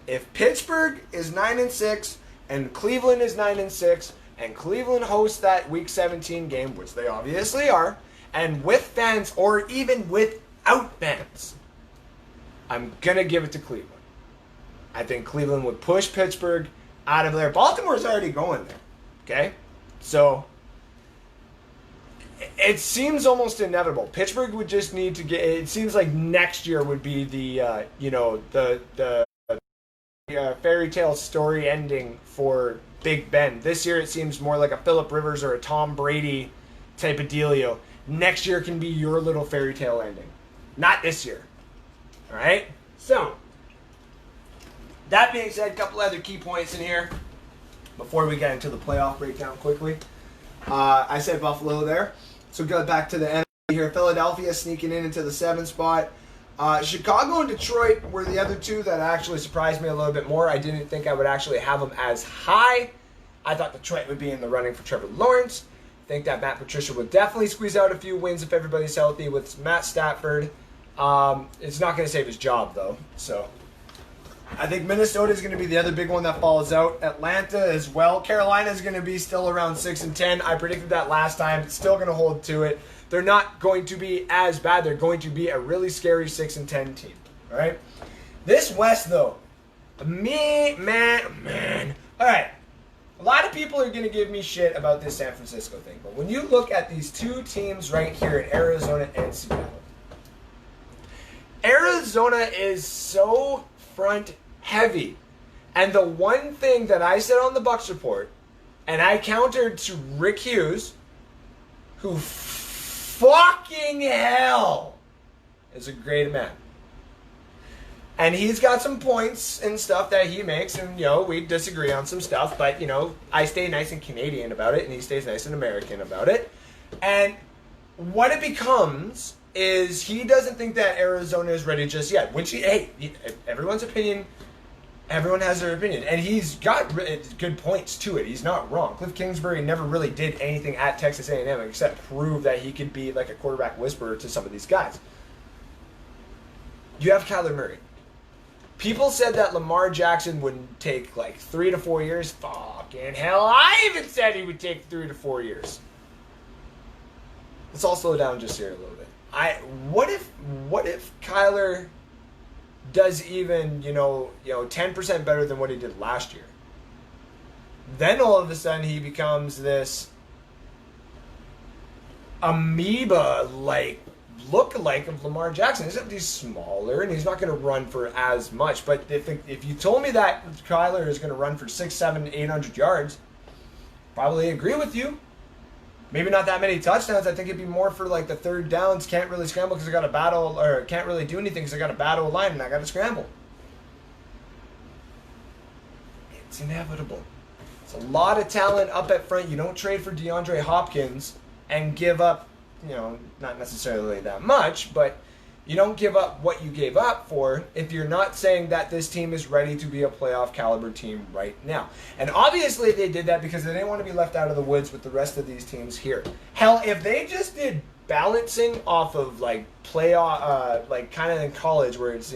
Speaker 1: If Pittsburgh is 9-6 and Cleveland is 9-6 and Cleveland hosts that Week 17 game, which they obviously are, and with fans or even without fans, I'm going to give it to Cleveland. I think Cleveland would push Pittsburgh out of there. Baltimore's already going there, okay? So it seems almost inevitable. Pittsburgh would just need to get. It seems like next year would be the fairy tale story ending for Big Ben. This year it seems more like a Phillip Rivers or a Tom Brady type of dealio. Next year can be your little fairy tale ending, not this year. All right. So that being said, a couple other key points in here before we get into the playoff breakdown quickly. I said Buffalo there. So go back to the NFC here. Philadelphia sneaking into the 7th spot. Chicago and Detroit were the other two that actually surprised me a little bit more. I didn't think I would actually have them as high. I thought Detroit would be in the running for Trevor Lawrence. I think that Matt Patricia would definitely squeeze out a few wins if everybody's healthy with Matt Stafford. It's not going to save his job, though. So I think Minnesota is going to be the other big one that falls out. Atlanta as well. Carolina is going to be still around 6-10. I predicted that last time. Still going to hold to it. They're not going to be as bad. They're going to be a really scary 6-10 team. All right. This West though, man. All right. A lot of people are going to give me shit about this San Francisco thing, but when you look at these two teams right here in Arizona and Seattle, Arizona is so front heavy. And the one thing that I said on the Bucks report, and I countered to Rick Hughes, who fucking hell is a great man. And he's got some points and stuff that he makes, and, we disagree on some stuff, but, I stay nice and Canadian about it, and he stays nice and American about it. And what it becomes is he doesn't think that Arizona is ready just yet. Which, everyone's opinion, everyone has their opinion. And he's got good points to it. He's not wrong. Cliff Kingsbury never really did anything at Texas A&M except prove that he could be like a quarterback whisperer to some of these guys. You have Kyler Murray. People said that Lamar Jackson would take like 3 to 4 years. Fucking hell, I even said he would take 3 to 4 years. Let's all slow down just here a little bit. What if Kyler does even 10% better than what he did last year? Then all of a sudden he becomes this amoeba like look-alike of Lamar Jackson, except he's smaller and he's not going to run for as much. But if you told me that Kyler is going to run for 600, 700, 800 yards, probably agree with you. Maybe not that many touchdowns. I think it'd be more for like the third downs. Can't really scramble because I got to battle, or can't really do anything because I got to battle a line and I got to scramble. It's inevitable. It's a lot of talent up at front. You don't trade for DeAndre Hopkins and give up, not necessarily that much, but you don't give up what you gave up for if you're not saying that this team is ready to be a playoff caliber team right now. And obviously they did that because they didn't want to be left out of the woods with the rest of these teams here. Hell, if they just did balancing off of like playoff, like kind of in college where it's,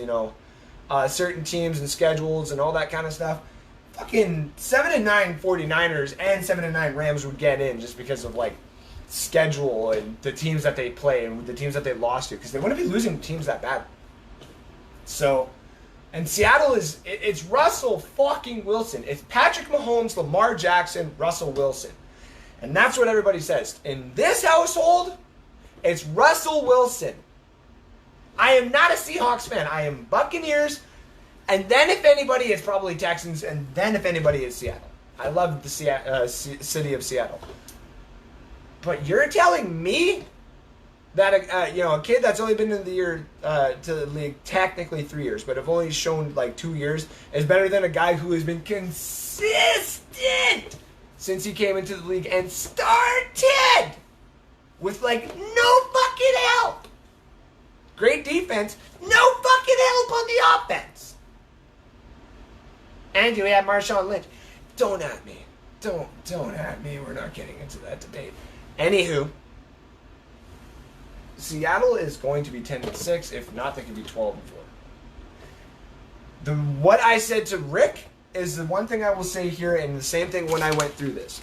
Speaker 1: certain teams and schedules and all that kind of stuff, fucking 7-9 49ers and 7-9 Rams would get in just because of like schedule and the teams that they play and the teams that they lost to, because they wouldn't be losing teams that bad. So, and Seattle it's Russell fucking Wilson. It's Patrick Mahomes, Lamar Jackson, Russell Wilson. And that's what everybody says. In this household, it's Russell Wilson. I am not a Seahawks fan. I am Buccaneers. And then if anybody, it's probably Texans. And then if anybody, it's Seattle. I love the city of Seattle. But you're telling me that a kid that's only been in the year to the league technically 3 years, but have only shown like 2 years, is better than a guy who has been consistent since he came into the league and started with like no fucking help. Great defense, no fucking help on the offense. And we have Marshawn Lynch. Don't at me. Don't at me. We're not getting into that debate. Anywho, Seattle is going to be 10-6. If not, they could be 12-4. What I said to Rick is the one thing I will say here, and the same thing when I went through this.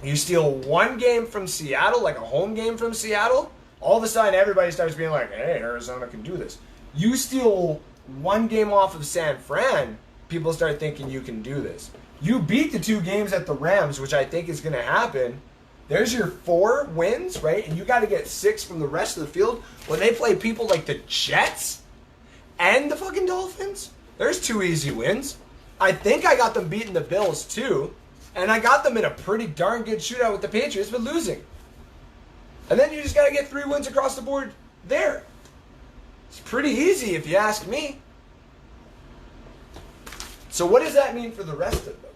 Speaker 1: You steal one game from Seattle, like a home game from Seattle, all of a sudden everybody starts being like, hey, Arizona can do this. You steal one game off of San Fran, people start thinking you can do this. You beat the 2 games at the Rams, which I think is going to happen. There's your 4 wins, right? And you got to get 6 from the rest of the field. When they play people like the Jets and the fucking Dolphins, there's 2 easy wins. I think I got them beating the Bills too. And I got them in a pretty darn good shootout with the Patriots, but losing. And then you just got to get 3 wins across the board there. It's pretty easy if you ask me. So what does that mean for the rest of them?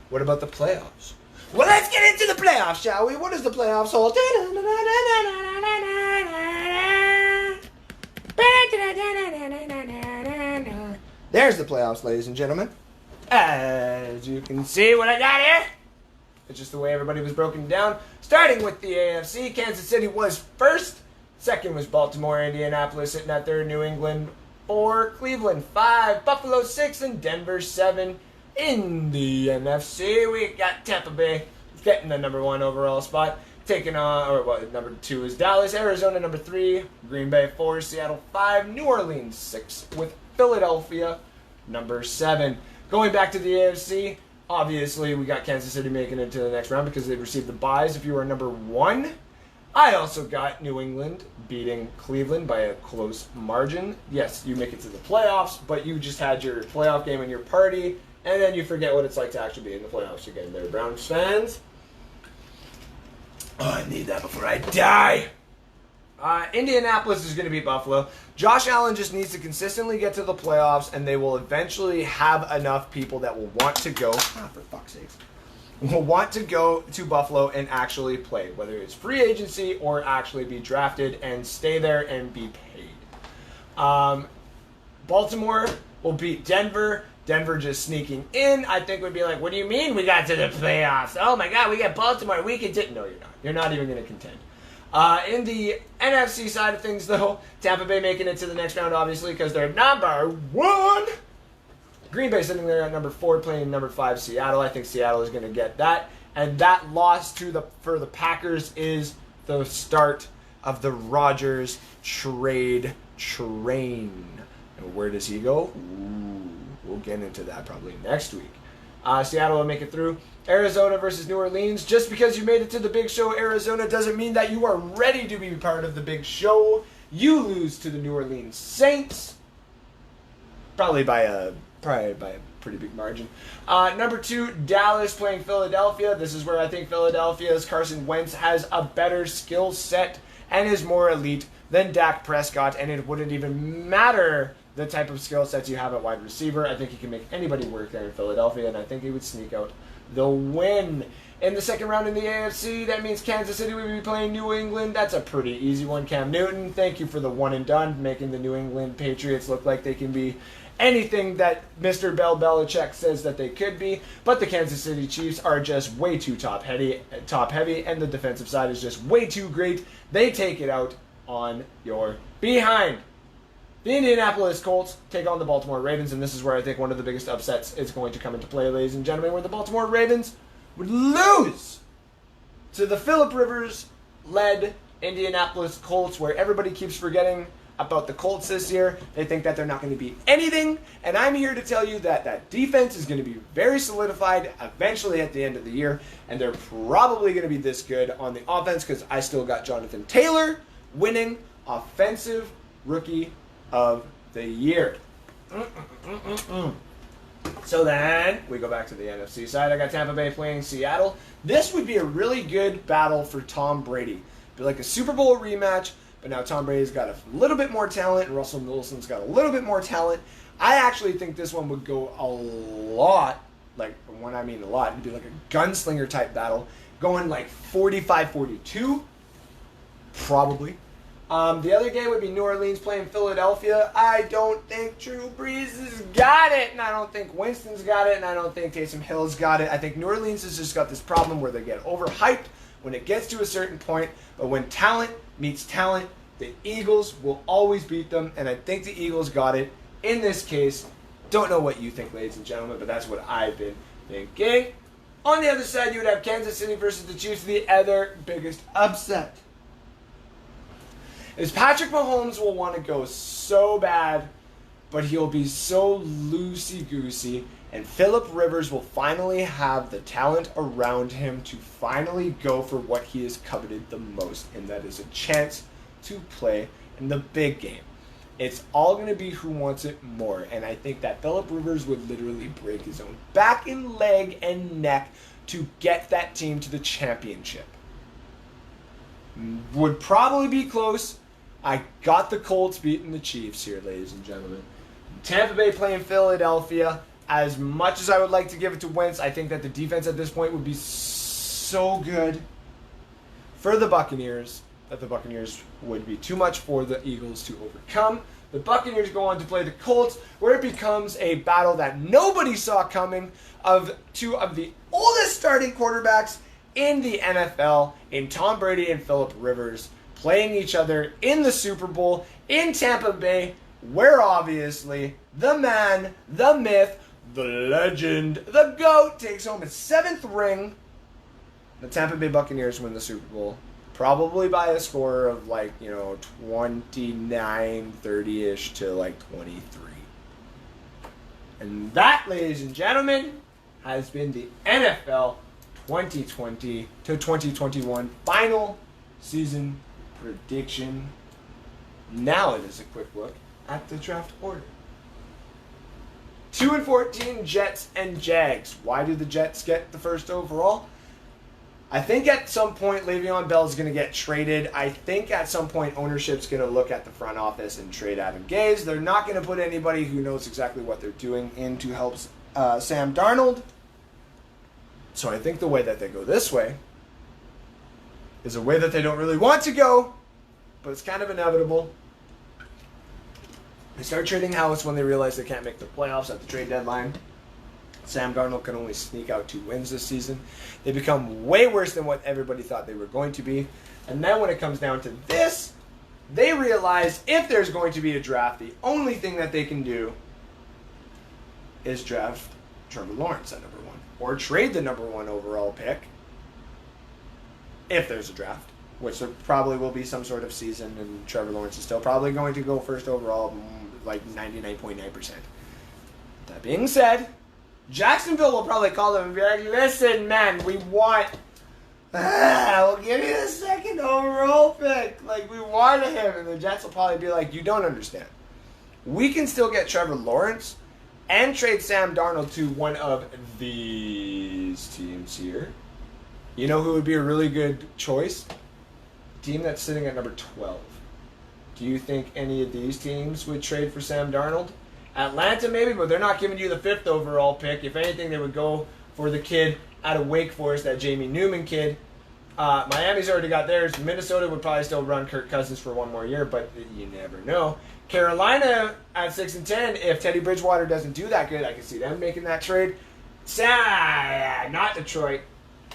Speaker 1: What about the playoffs? Well, let's get into the playoffs, shall we? What is the playoffs hold? There's the playoffs, ladies and gentlemen. As you can see what I got here. It's just the way everybody was broken down. Starting with the AFC, Kansas City was first. Second was Baltimore, Indianapolis sitting at third, New England 4, Cleveland 5, Buffalo 6, and Denver 7. In the NFC, we got Tampa Bay getting the number 1 overall spot. Taking on, number 2 is Dallas, Arizona number 3, Green Bay 4, Seattle 5, New Orleans 6, with Philadelphia number 7. Going back to the AFC, obviously we got Kansas City making it to the next round because they've received the byes if you were number 1. I also got New England beating Cleveland by a close margin. Yes, you make it to the playoffs, but you just had your playoff game and your party, and then you forget what it's like to actually be in the playoffs again. There, Browns fans. Oh, I need that before I die. Indianapolis is going to beat Buffalo. Josh Allen just needs to consistently get to the playoffs, and they will eventually have enough people that will want to go. For fuck's sakes. will want to go to Buffalo and actually play, whether it's free agency or actually be drafted and stay there and be paid. Baltimore will beat Denver. Denver just sneaking in, I think would be like, what do you mean we got to the playoffs? Oh my God, we got Baltimore. We could No, you're not. You're not even going to contend. In the NFC side of things, though, Tampa Bay making it to the next round, obviously, because they're number 1. Green Bay sitting there at number 4, playing number 5 Seattle. I think Seattle is going to get that. And that loss for the Packers is the start of the Rodgers trade train. And where does he go? Ooh, we'll get into that probably next week. Seattle will make it through. Arizona versus New Orleans. Just because you made it to the big show, Arizona, doesn't mean that you are ready to be part of the big show. You lose to the New Orleans Saints. Probably by a pretty big margin. Number 2, Dallas playing Philadelphia. This is where I think Philadelphia's Carson Wentz has a better skill set and is more elite than Dak Prescott, and it wouldn't even matter the type of skill sets you have at wide receiver. I think he can make anybody work there in Philadelphia, and I think he would sneak out the win. In the second round in the AFC, that means Kansas City will be playing New England. That's a pretty easy one. Cam Newton, thank you for the one and done, making the New England Patriots look like they can be anything that Mr. Bill Belichick says that they could be. But the Kansas City Chiefs are just way too top heavy, and the defensive side is just way too great. They take it out on your behind. The Indianapolis Colts take on the Baltimore Ravens, and this is where I think one of the biggest upsets is going to come into play, ladies and gentlemen, where the Baltimore Ravens would lose to the Phillip Rivers-led Indianapolis Colts, where everybody keeps forgetting about the Colts this year. They think that they're not going to be anything, and I'm here to tell you that that defense is going to be very solidified eventually at the end of the year, and they're probably going to be this good on the offense because I still got Jonathan Taylor winning Offensive Rookie of the Year. So then we go back to the NFC side. I got Tampa Bay playing Seattle. This would be a really good battle for Tom Brady. Be like a Super Bowl rematch, but now Tom Brady's got a little bit more talent, and Russell Wilson's got a little bit more talent. I actually think this one would go a lot, like when I mean a lot, it'd be like a gunslinger type battle, going like 45-42, probably. The other game would be New Orleans playing Philadelphia. I don't think Drew Brees has got it, and I don't think Winston's got it, and I don't think Taysom Hill's got it. I think New Orleans has just got this problem where they get overhyped when it gets to a certain point, but when talent meets talent, the Eagles will always beat them, and I think the Eagles got it in this case. Don't know what you think, ladies and gentlemen, but that's what I've been thinking. On the other side, you would have Kansas City versus the Chiefs, the other biggest upset. Is Patrick Mahomes will want to go so bad, but he'll be so loosey-goosey, and Phillip Rivers will finally have the talent around him to finally go for what he has coveted the most, and that is a chance to play in the big game. It's all going to be who wants it more, and I think that Phillip Rivers would literally break his own back and leg and neck to get that team to the championship. Would probably be close. I got the Colts beating the Chiefs here, ladies and gentlemen. Tampa Bay playing Philadelphia. As much as I would like to give it to Wentz, I think that the defense at this point would be so good for the Buccaneers that the Buccaneers would be too much for the Eagles to overcome. The Buccaneers go on to play the Colts, where it becomes a battle that nobody saw coming of two of the oldest starting quarterbacks in the NFL, in Tom Brady and Phillip Rivers, playing each other in the Super Bowl in Tampa Bay, where obviously the man, the myth, the legend, the GOAT takes home his 7th ring. The Tampa Bay Buccaneers win the Super Bowl, probably by a score of 29, 30-ish to 23. And that, ladies and gentlemen, has been the NFL 2020 to 2021 final season prediction. Now it is a quick look at the draft order. 2-14 Jets and Jags. Why do the Jets get the first overall? I think at some point Le'Veon Bell is going to get traded. I think at some point ownership's going to look at the front office and trade Adam Gase. They're not going to put anybody who knows exactly what they're doing in to help Sam Darnold. So I think the way that they go this way is a way that they don't really want to go, but it's kind of inevitable. They start trading House when they realize they can't make the playoffs at the trade deadline. Sam Darnold can only sneak out 2 wins this season. They become way worse than what everybody thought they were going to be. And then when it comes down to this, they realize if there's going to be a draft, the only thing that they can do is draft Trevor Lawrence at number 1. Or trade the number 1 overall pick if there's a draft, which there probably will be some sort of season, and Trevor Lawrence is still probably going to go first overall, like 99.9%. That being said, Jacksonville will probably call them and be like, listen, man, we want... we'll give you the 2nd overall pick. Like, we wanted him. And the Jets will probably be like, you don't understand. We can still get Trevor Lawrence and trade Sam Darnold to one of these teams here. You know who would be a really good choice? A team that's sitting at number 12. Do you think any of these teams would trade for Sam Darnold? Atlanta maybe, but they're not giving you the 5th overall pick. If anything, they would go for the kid out of Wake Forest, that Jamie Newman kid. Miami's already got theirs. Minnesota would probably still run Kirk Cousins for 1 more year, but you never know. Carolina at 6 and 10. If Teddy Bridgewater doesn't do that good, I can see them making that trade. Not Detroit.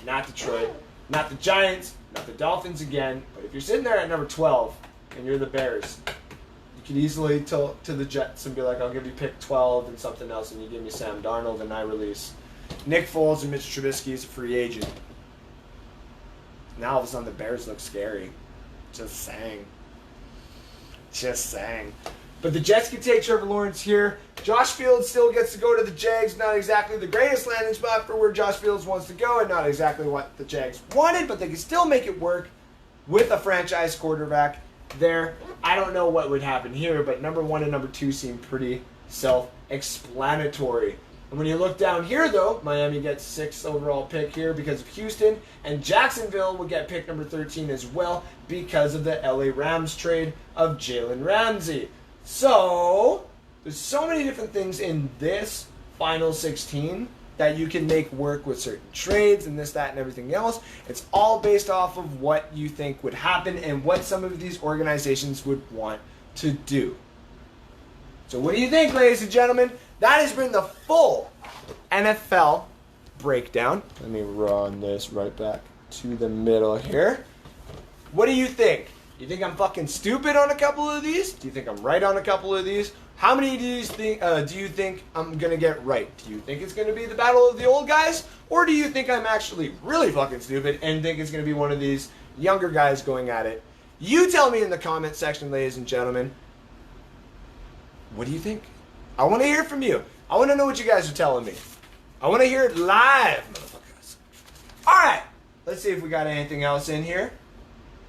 Speaker 1: Not Detroit. Not the Giants. Not the Dolphins again. But if you're sitting there at number 12 and you're the Bears, you could easily tell to the Jets and be like, I'll give you pick 12 and something else, and you give me Sam Darnold, and I release Nick Foles and Mitch Trubisky is a free agent. Now all of a sudden the Bears look scary. Just saying. Just saying. But the Jets can take Trevor Lawrence here. Josh Fields still gets to go to the Jags. Not exactly the greatest landing spot for where Josh Fields wants to go, and not exactly what the Jags wanted, but they can still make it work with a franchise quarterback there. I don't know what would happen here, but number 1 and number 2 seem pretty self-explanatory. And when you look down here, though, Miami gets 6th overall pick here because of Houston, and Jacksonville will get pick number 13 as well because of the LA Rams trade of Jalen Ramsey. So, there's so many different things in this final 16 that you can make work with certain trades and this, that, and everything else. It's all based off of what you think would happen and what some of these organizations would want to do. So what do you think, ladies and gentlemen? That has been the full NFL breakdown. Let me run this right back to the middle here. What do you think? You think I'm fucking stupid on a couple of these? Do you think I'm right on a couple of these? How many do you think I'm going to get right? Do you think it's going to be the battle of the old guys? Or do you think I'm actually really fucking stupid and think it's going to be one of these younger guys going at it? You tell me in the comment section, ladies and gentlemen. What do you think? I want to hear from you. I want to know what you guys are telling me. I want to hear it live, motherfuckers. Alright, let's see if we got anything else in here.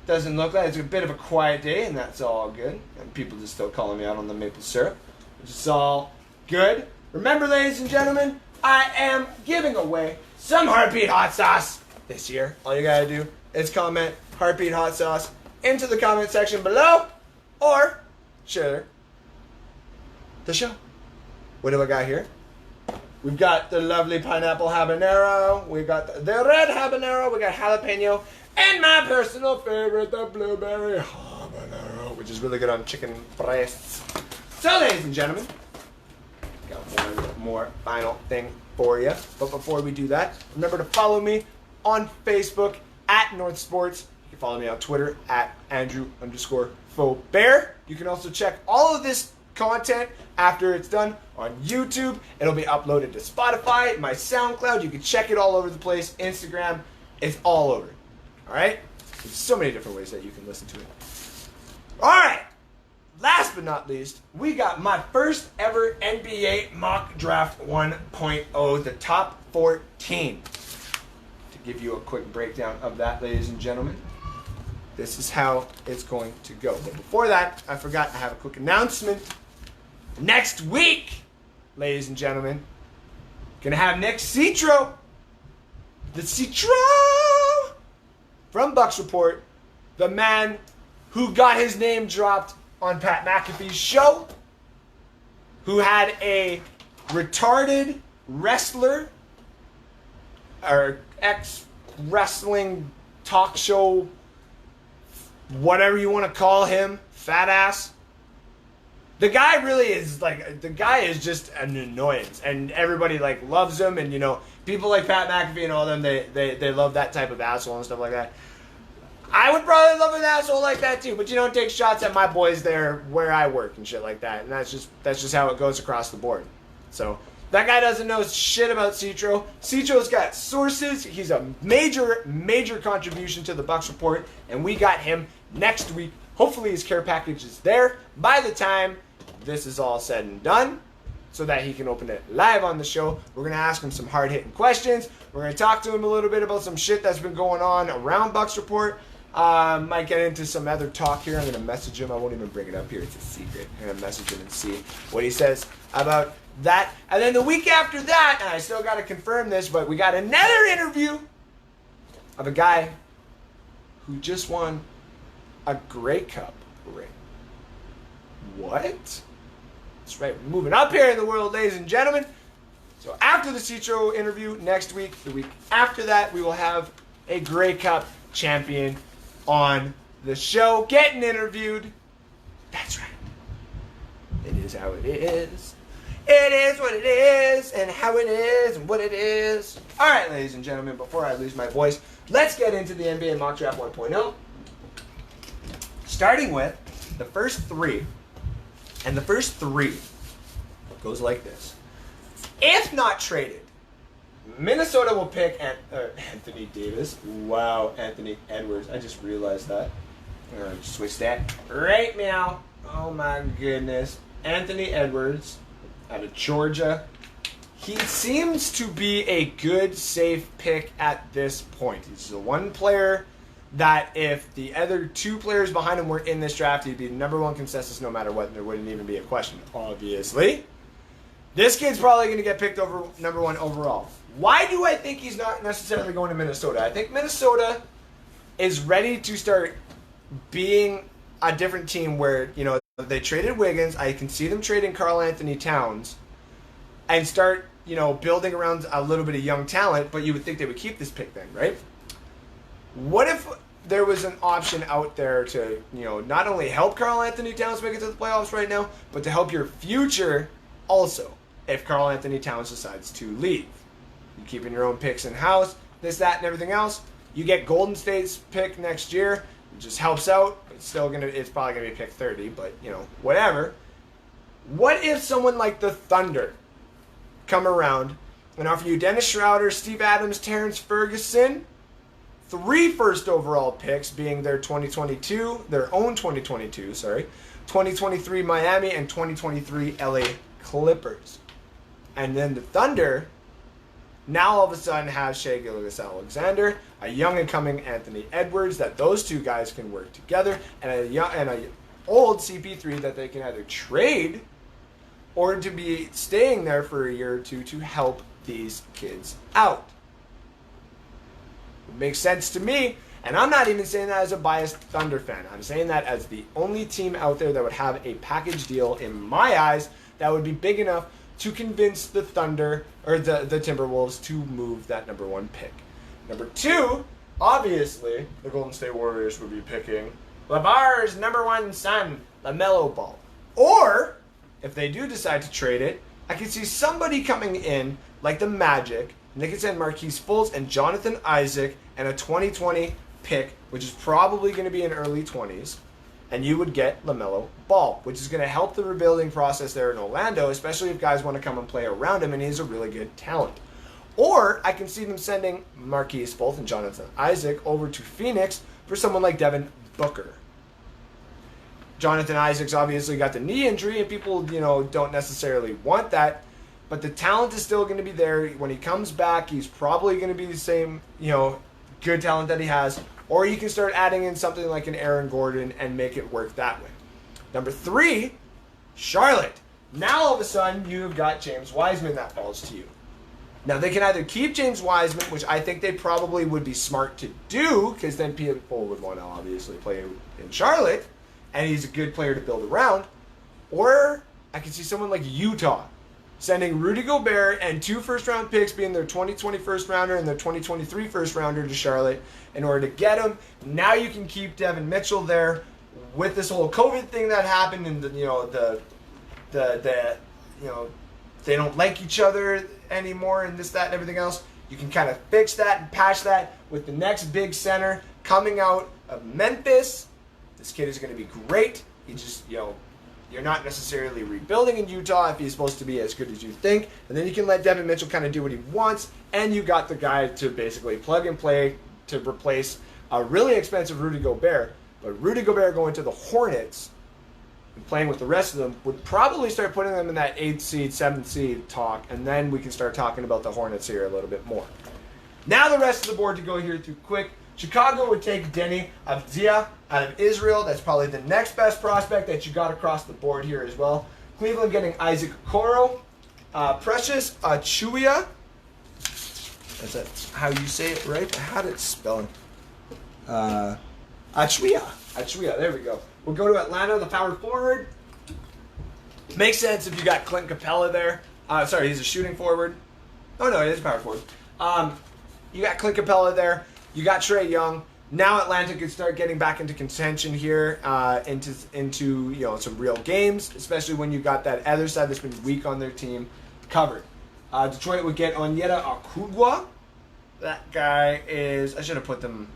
Speaker 1: Doesn't look like it's a bit of a quiet day, and that's all good. And people just still calling me out on the maple syrup, which is all good. Remember, ladies and gentlemen, I am giving away some Heartbeat Hot Sauce this year. All you gotta do is comment Heartbeat Hot Sauce into the comment section below, or share the show. What do I got here? We've got the lovely pineapple habanero. We got the red habanero. We got jalapeno. And my personal favorite, the blueberry habanero, which is really good on chicken breasts. So, ladies and gentlemen, got one more final thing for you. But before we do that, remember to follow me on Facebook at North Sports. You can follow me on Twitter at Andrew_Faubert. You can also check all of this content after it's done on YouTube. It'll be uploaded to Spotify, my SoundCloud. You can check it all over the place. Instagram, it's all over. Alright? There's so many different ways that you can listen to it. Alright! Last but not least, we got my first ever NBA Mock Draft 1.0, the top 14. To give you a quick breakdown of that, ladies and gentlemen, this is how it's going to go. But before that, I forgot I have a quick announcement. Next week, ladies and gentlemen, gonna have Nick Citro. The Citro! From Bucks Report, the man who got his name dropped on Pat McAfee's show, who had a retarded wrestler or ex-wrestling talk show, whatever you want to call him, fat ass. The guy really is just an annoyance, and everybody like loves him, and people like Pat McAfee and all them, they love that type of asshole and stuff like that. I would probably love an asshole like that too, but you don't take shots at my boys there where I work and shit like that, and that's just how it goes across the board. So that guy doesn't know shit about Citro. Citro's got sources. He's a major contribution to the Bucks Report, and we got him next week. Hopefully his care package is there by the time this is all said and done, so that he can open it live on the show. We're going to ask him some hard-hitting questions. We're going to talk to him a little bit about some shit that's been going on around Bucks Report. Might get into some other talk here. I'm going to message him. I won't even bring it up here. It's a secret. I'm going to message him and see what he says about that. And then the week after that, and I still got to confirm this, but we got another interview of a guy who just won a Grey Cup ring. What? That's right, we're moving up here in the world, ladies and gentlemen. So after the Citro interview next week, the week after that, we will have a Grey Cup champion on the show getting interviewed. That's right. It is how it is. It is what it is, and how it is, and what it is. All right, ladies and gentlemen, before I lose my voice, let's get into the NBA Mock Draft 1.0. Starting with the first three. And the first three goes like this. If not traded, Minnesota will pick Anthony Davis. Wow, Anthony Edwards. I just realized that. I'm going to switch that right now. Oh my goodness. Anthony Edwards out of Georgia. He seems to be a good, safe pick at this point. He's the one player that if the other two players behind him were in this draft, he'd be the number one consensus no matter what, and there wouldn't even be a question, obviously. This kid's probably going to get picked over number one overall. Why do I think he's not necessarily going to Minnesota? I think Minnesota is ready to start being a different team where, they traded Wiggins. I can see them trading Karl Anthony Towns and start, building around a little bit of young talent, but you would think they would keep this pick then, right? What if there was an option out there to, not only help Karl Anthony Towns make it to the playoffs right now, but to help your future also if Karl Anthony Towns decides to leave? You keeping your own picks in-house, this, that, and everything else. You get Golden State's pick next year. It just helps out. It's probably going to be pick 30, but, whatever. What if someone like the Thunder come around and offer you Dennis Schroeder, Steve Adams, Terrence Ferguson, 3 first overall picks being their 2023 Miami and 2023 LA Clippers. And then the Thunder now all of a sudden have Shai Gilgeous-Alexander, a young and coming Anthony Edwards, that those two guys can work together, and a old CP3 that they can either trade or to be staying there for a year or two to help these kids out. It makes sense to me, and I'm not even saying that as a biased Thunder fan. I'm saying that as the only team out there that would have a package deal, in my eyes, that would be big enough to convince the Thunder, or the Timberwolves, to move that number 1 pick. Number 2, obviously, the Golden State Warriors would be picking LeVar's number 1 son, LaMelo Ball. Or, if they do decide to trade it, I could see somebody coming in, like the Magic, and they could send Marquise Fultz and Jonathan Isaac and a 2020 pick, which is probably going to be in early 20s, and you would get LaMelo Ball, which is going to help the rebuilding process there in Orlando, especially if guys want to come and play around him, and he's a really good talent. Or I can see them sending Marquise Fultz and Jonathan Isaac over to Phoenix for someone like Devin Booker. Jonathan Isaac's obviously got the knee injury, and people, don't necessarily want that, but the talent is still going to be there. When he comes back, he's probably going to be the same, good talent that he has. Or you can start adding in something like an Aaron Gordon and make it work that way. Number 3, Charlotte. Now all of a sudden you've got James Wiseman that falls to you. Now they can either keep James Wiseman, which I think they probably would be smart to do, because then people would want to obviously play in Charlotte, and he's a good player to build around. Or I can see someone like Utah sending Rudy Gobert and 2 first-round picks, being their 2020 first-rounder and their 2023 first-rounder, to Charlotte in order to get him. Now you can keep Devin Mitchell there with this whole COVID thing that happened, and they don't like each other anymore, and this, that, and everything else. You can kind of fix that and patch that with the next big center coming out of Memphis. This kid is going to be great. He just, you're not necessarily rebuilding in Utah if he's supposed to be as good as you think. And then you can let Devin Mitchell kind of do what he wants, and you got the guy to basically plug and play to replace a really expensive Rudy Gobert. But Rudy Gobert going to the Hornets and playing with the rest of them would probably start putting them in that 8th seed, 7th seed talk, and then we can start talking about the Hornets here a little bit more. Now the rest of the board to go here through quick. Chicago would take Denny Avdia out of Israel. That's probably the next best prospect that you got across the board here as well. Cleveland getting Isaac Okoro. Precious Achuia. Is that how you say it right? I had it spelled. Achuia, there we go. We'll go to Atlanta, the power forward. Makes sense if you got Clint Capella there. Sorry, he's a shooting forward. Oh no, he is a power forward. You got Clint Capella there. You got Trae Young. Now Atlanta can start getting back into contention here, into some real games, especially when you got that other side that's been weak on their team covered. Detroit would get Onyeka Okudwa. That guy is. I should have put them.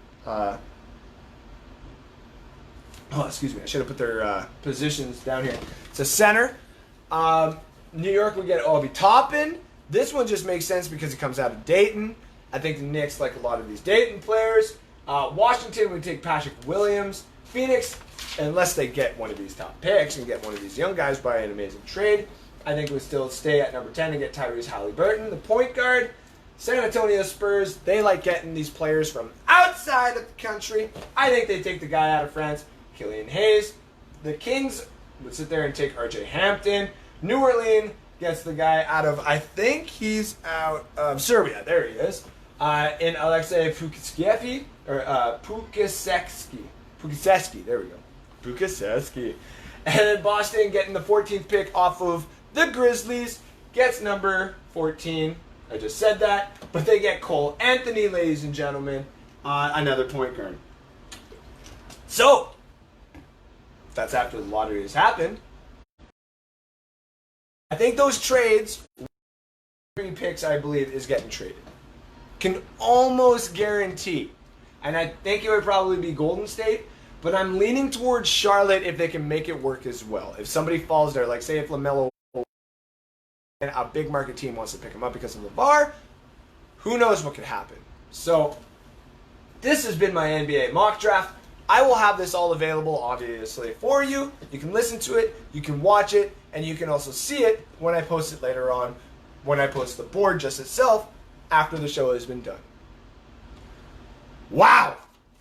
Speaker 1: Excuse me. I should have put their positions down here. It's a center. New York would get Obi Toppin. This one just makes sense because it comes out of Dayton. I think the Knicks like a lot of these Dayton players. Washington would take Patrick Williams. Phoenix, unless they get one of these top picks and get one of these young guys by an amazing trade, I think would still stay at number 10 and get Tyrese Halliburton. The point guard, San Antonio Spurs, they like getting these players from outside of the country. I think they take the guy out of France, Killian Hayes. The Kings would sit there and take RJ Hampton. New Orleans gets the guy out of, I think he's out of Serbia. There he is. In Alexei Pukasevsky, or Pukasevsky, there we go. Pukasevsky. And then Boston getting the 14th pick off of the Grizzlies, gets number 14. I just said that. But they get Cole Anthony, ladies and gentlemen, another point guard. So, that's after the lottery has happened. I think those trades, 3 picks, I believe, is getting traded. Can almost guarantee. And I think it would probably be Golden State, but I'm leaning towards Charlotte if they can make it work as well. If somebody falls there, like say if LaMelo and a big market team wants to pick him up because of LeVar, who knows what could happen. So, this has been my NBA mock draft. I will have this all available, obviously, for you. You can listen to it, you can watch it, and you can also see it when I post it later on, when I post the board just itself, after the show has been done. Wow!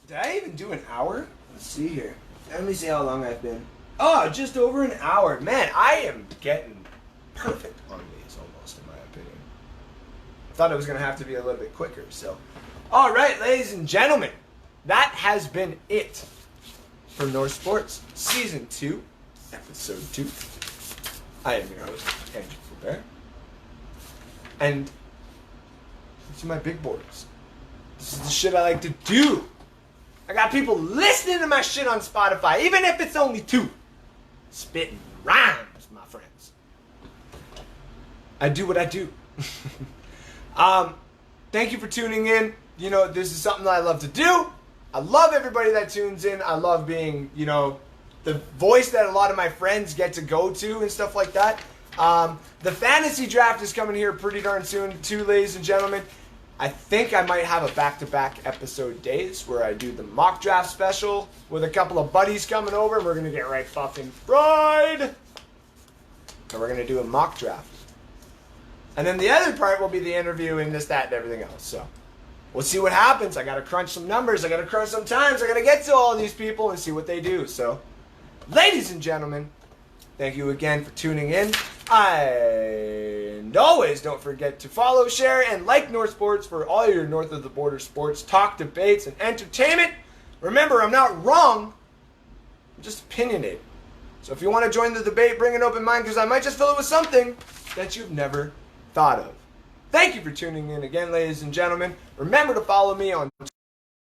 Speaker 1: Did I even do an hour? Let's see here. Let me see how long I've been. Oh, just over an hour. Man, I am getting perfect on these almost, in my opinion. I thought it was going to have to be a little bit quicker, so. All right, ladies and gentlemen. That has been it for North Sports Season 2, Episode 2. I am your host, Andrew Fulbert. And these are my big boards. This is the shit I like to do. I got people listening to my shit on Spotify, even if it's only 2. Spitting rhymes, my friends. I do what I do. Thank you for tuning in. You know, this is something that I love to do. I love everybody that tunes in. I love being, the voice that a lot of my friends get to go to and stuff like that. The fantasy draft is coming here pretty darn soon too, ladies and gentlemen. I think I might have a back-to-back episode days where I do the mock draft special with a couple of buddies coming over. We're going to get right fucking fried. So we're going to do a mock draft. And then the other part will be the interview and this, that, and everything else. So we'll see what happens. I got to crunch some numbers. I got to crunch some times. I got to get to all these people and see what they do. So, ladies and gentlemen, thank you again for tuning in. And always don't forget to follow, share, and like North Sports for all your north of the border sports, talk, debates, and entertainment. Remember, I'm not wrong. I'm just opinionated. So if you want to join the debate, bring an open mind, because I might just fill it with something that you've never thought of. Thank you for tuning in again, ladies and gentlemen. Remember to follow me on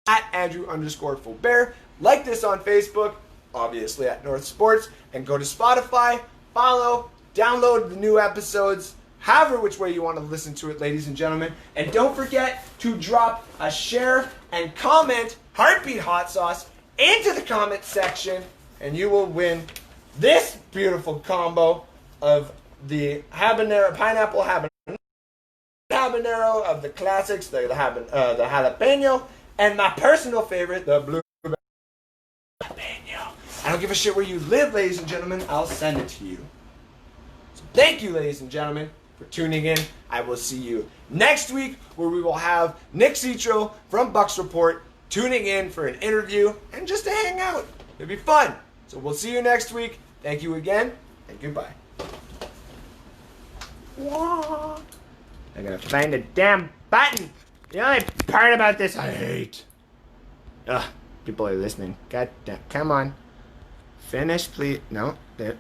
Speaker 1: at Andrew_Fulbert. Like this on Facebook, obviously at North Sports, and go to Spotify, follow, download the new episodes, however which way you want to listen to it, ladies and gentlemen. And don't forget to drop a share and comment, Heartbeat Hot Sauce, into the comment section, and you will win this beautiful combo of the pineapple habanero of the classics, the jalapeno, and my personal favorite, the blueberry jalapeno. I don't give a shit where you live, ladies and gentlemen. I'll send it to you. So thank you, ladies and gentlemen, for tuning in. I will see you next week, where we will have Nick Citro from Bucks Report tuning in for an interview and just to hang out. It'll be fun. So we'll see you next week. Thank you again, and goodbye. I gotta find the damn button. The only part about this I hate. Ugh, people are listening. God damn. Come on. Finish, please. No, there.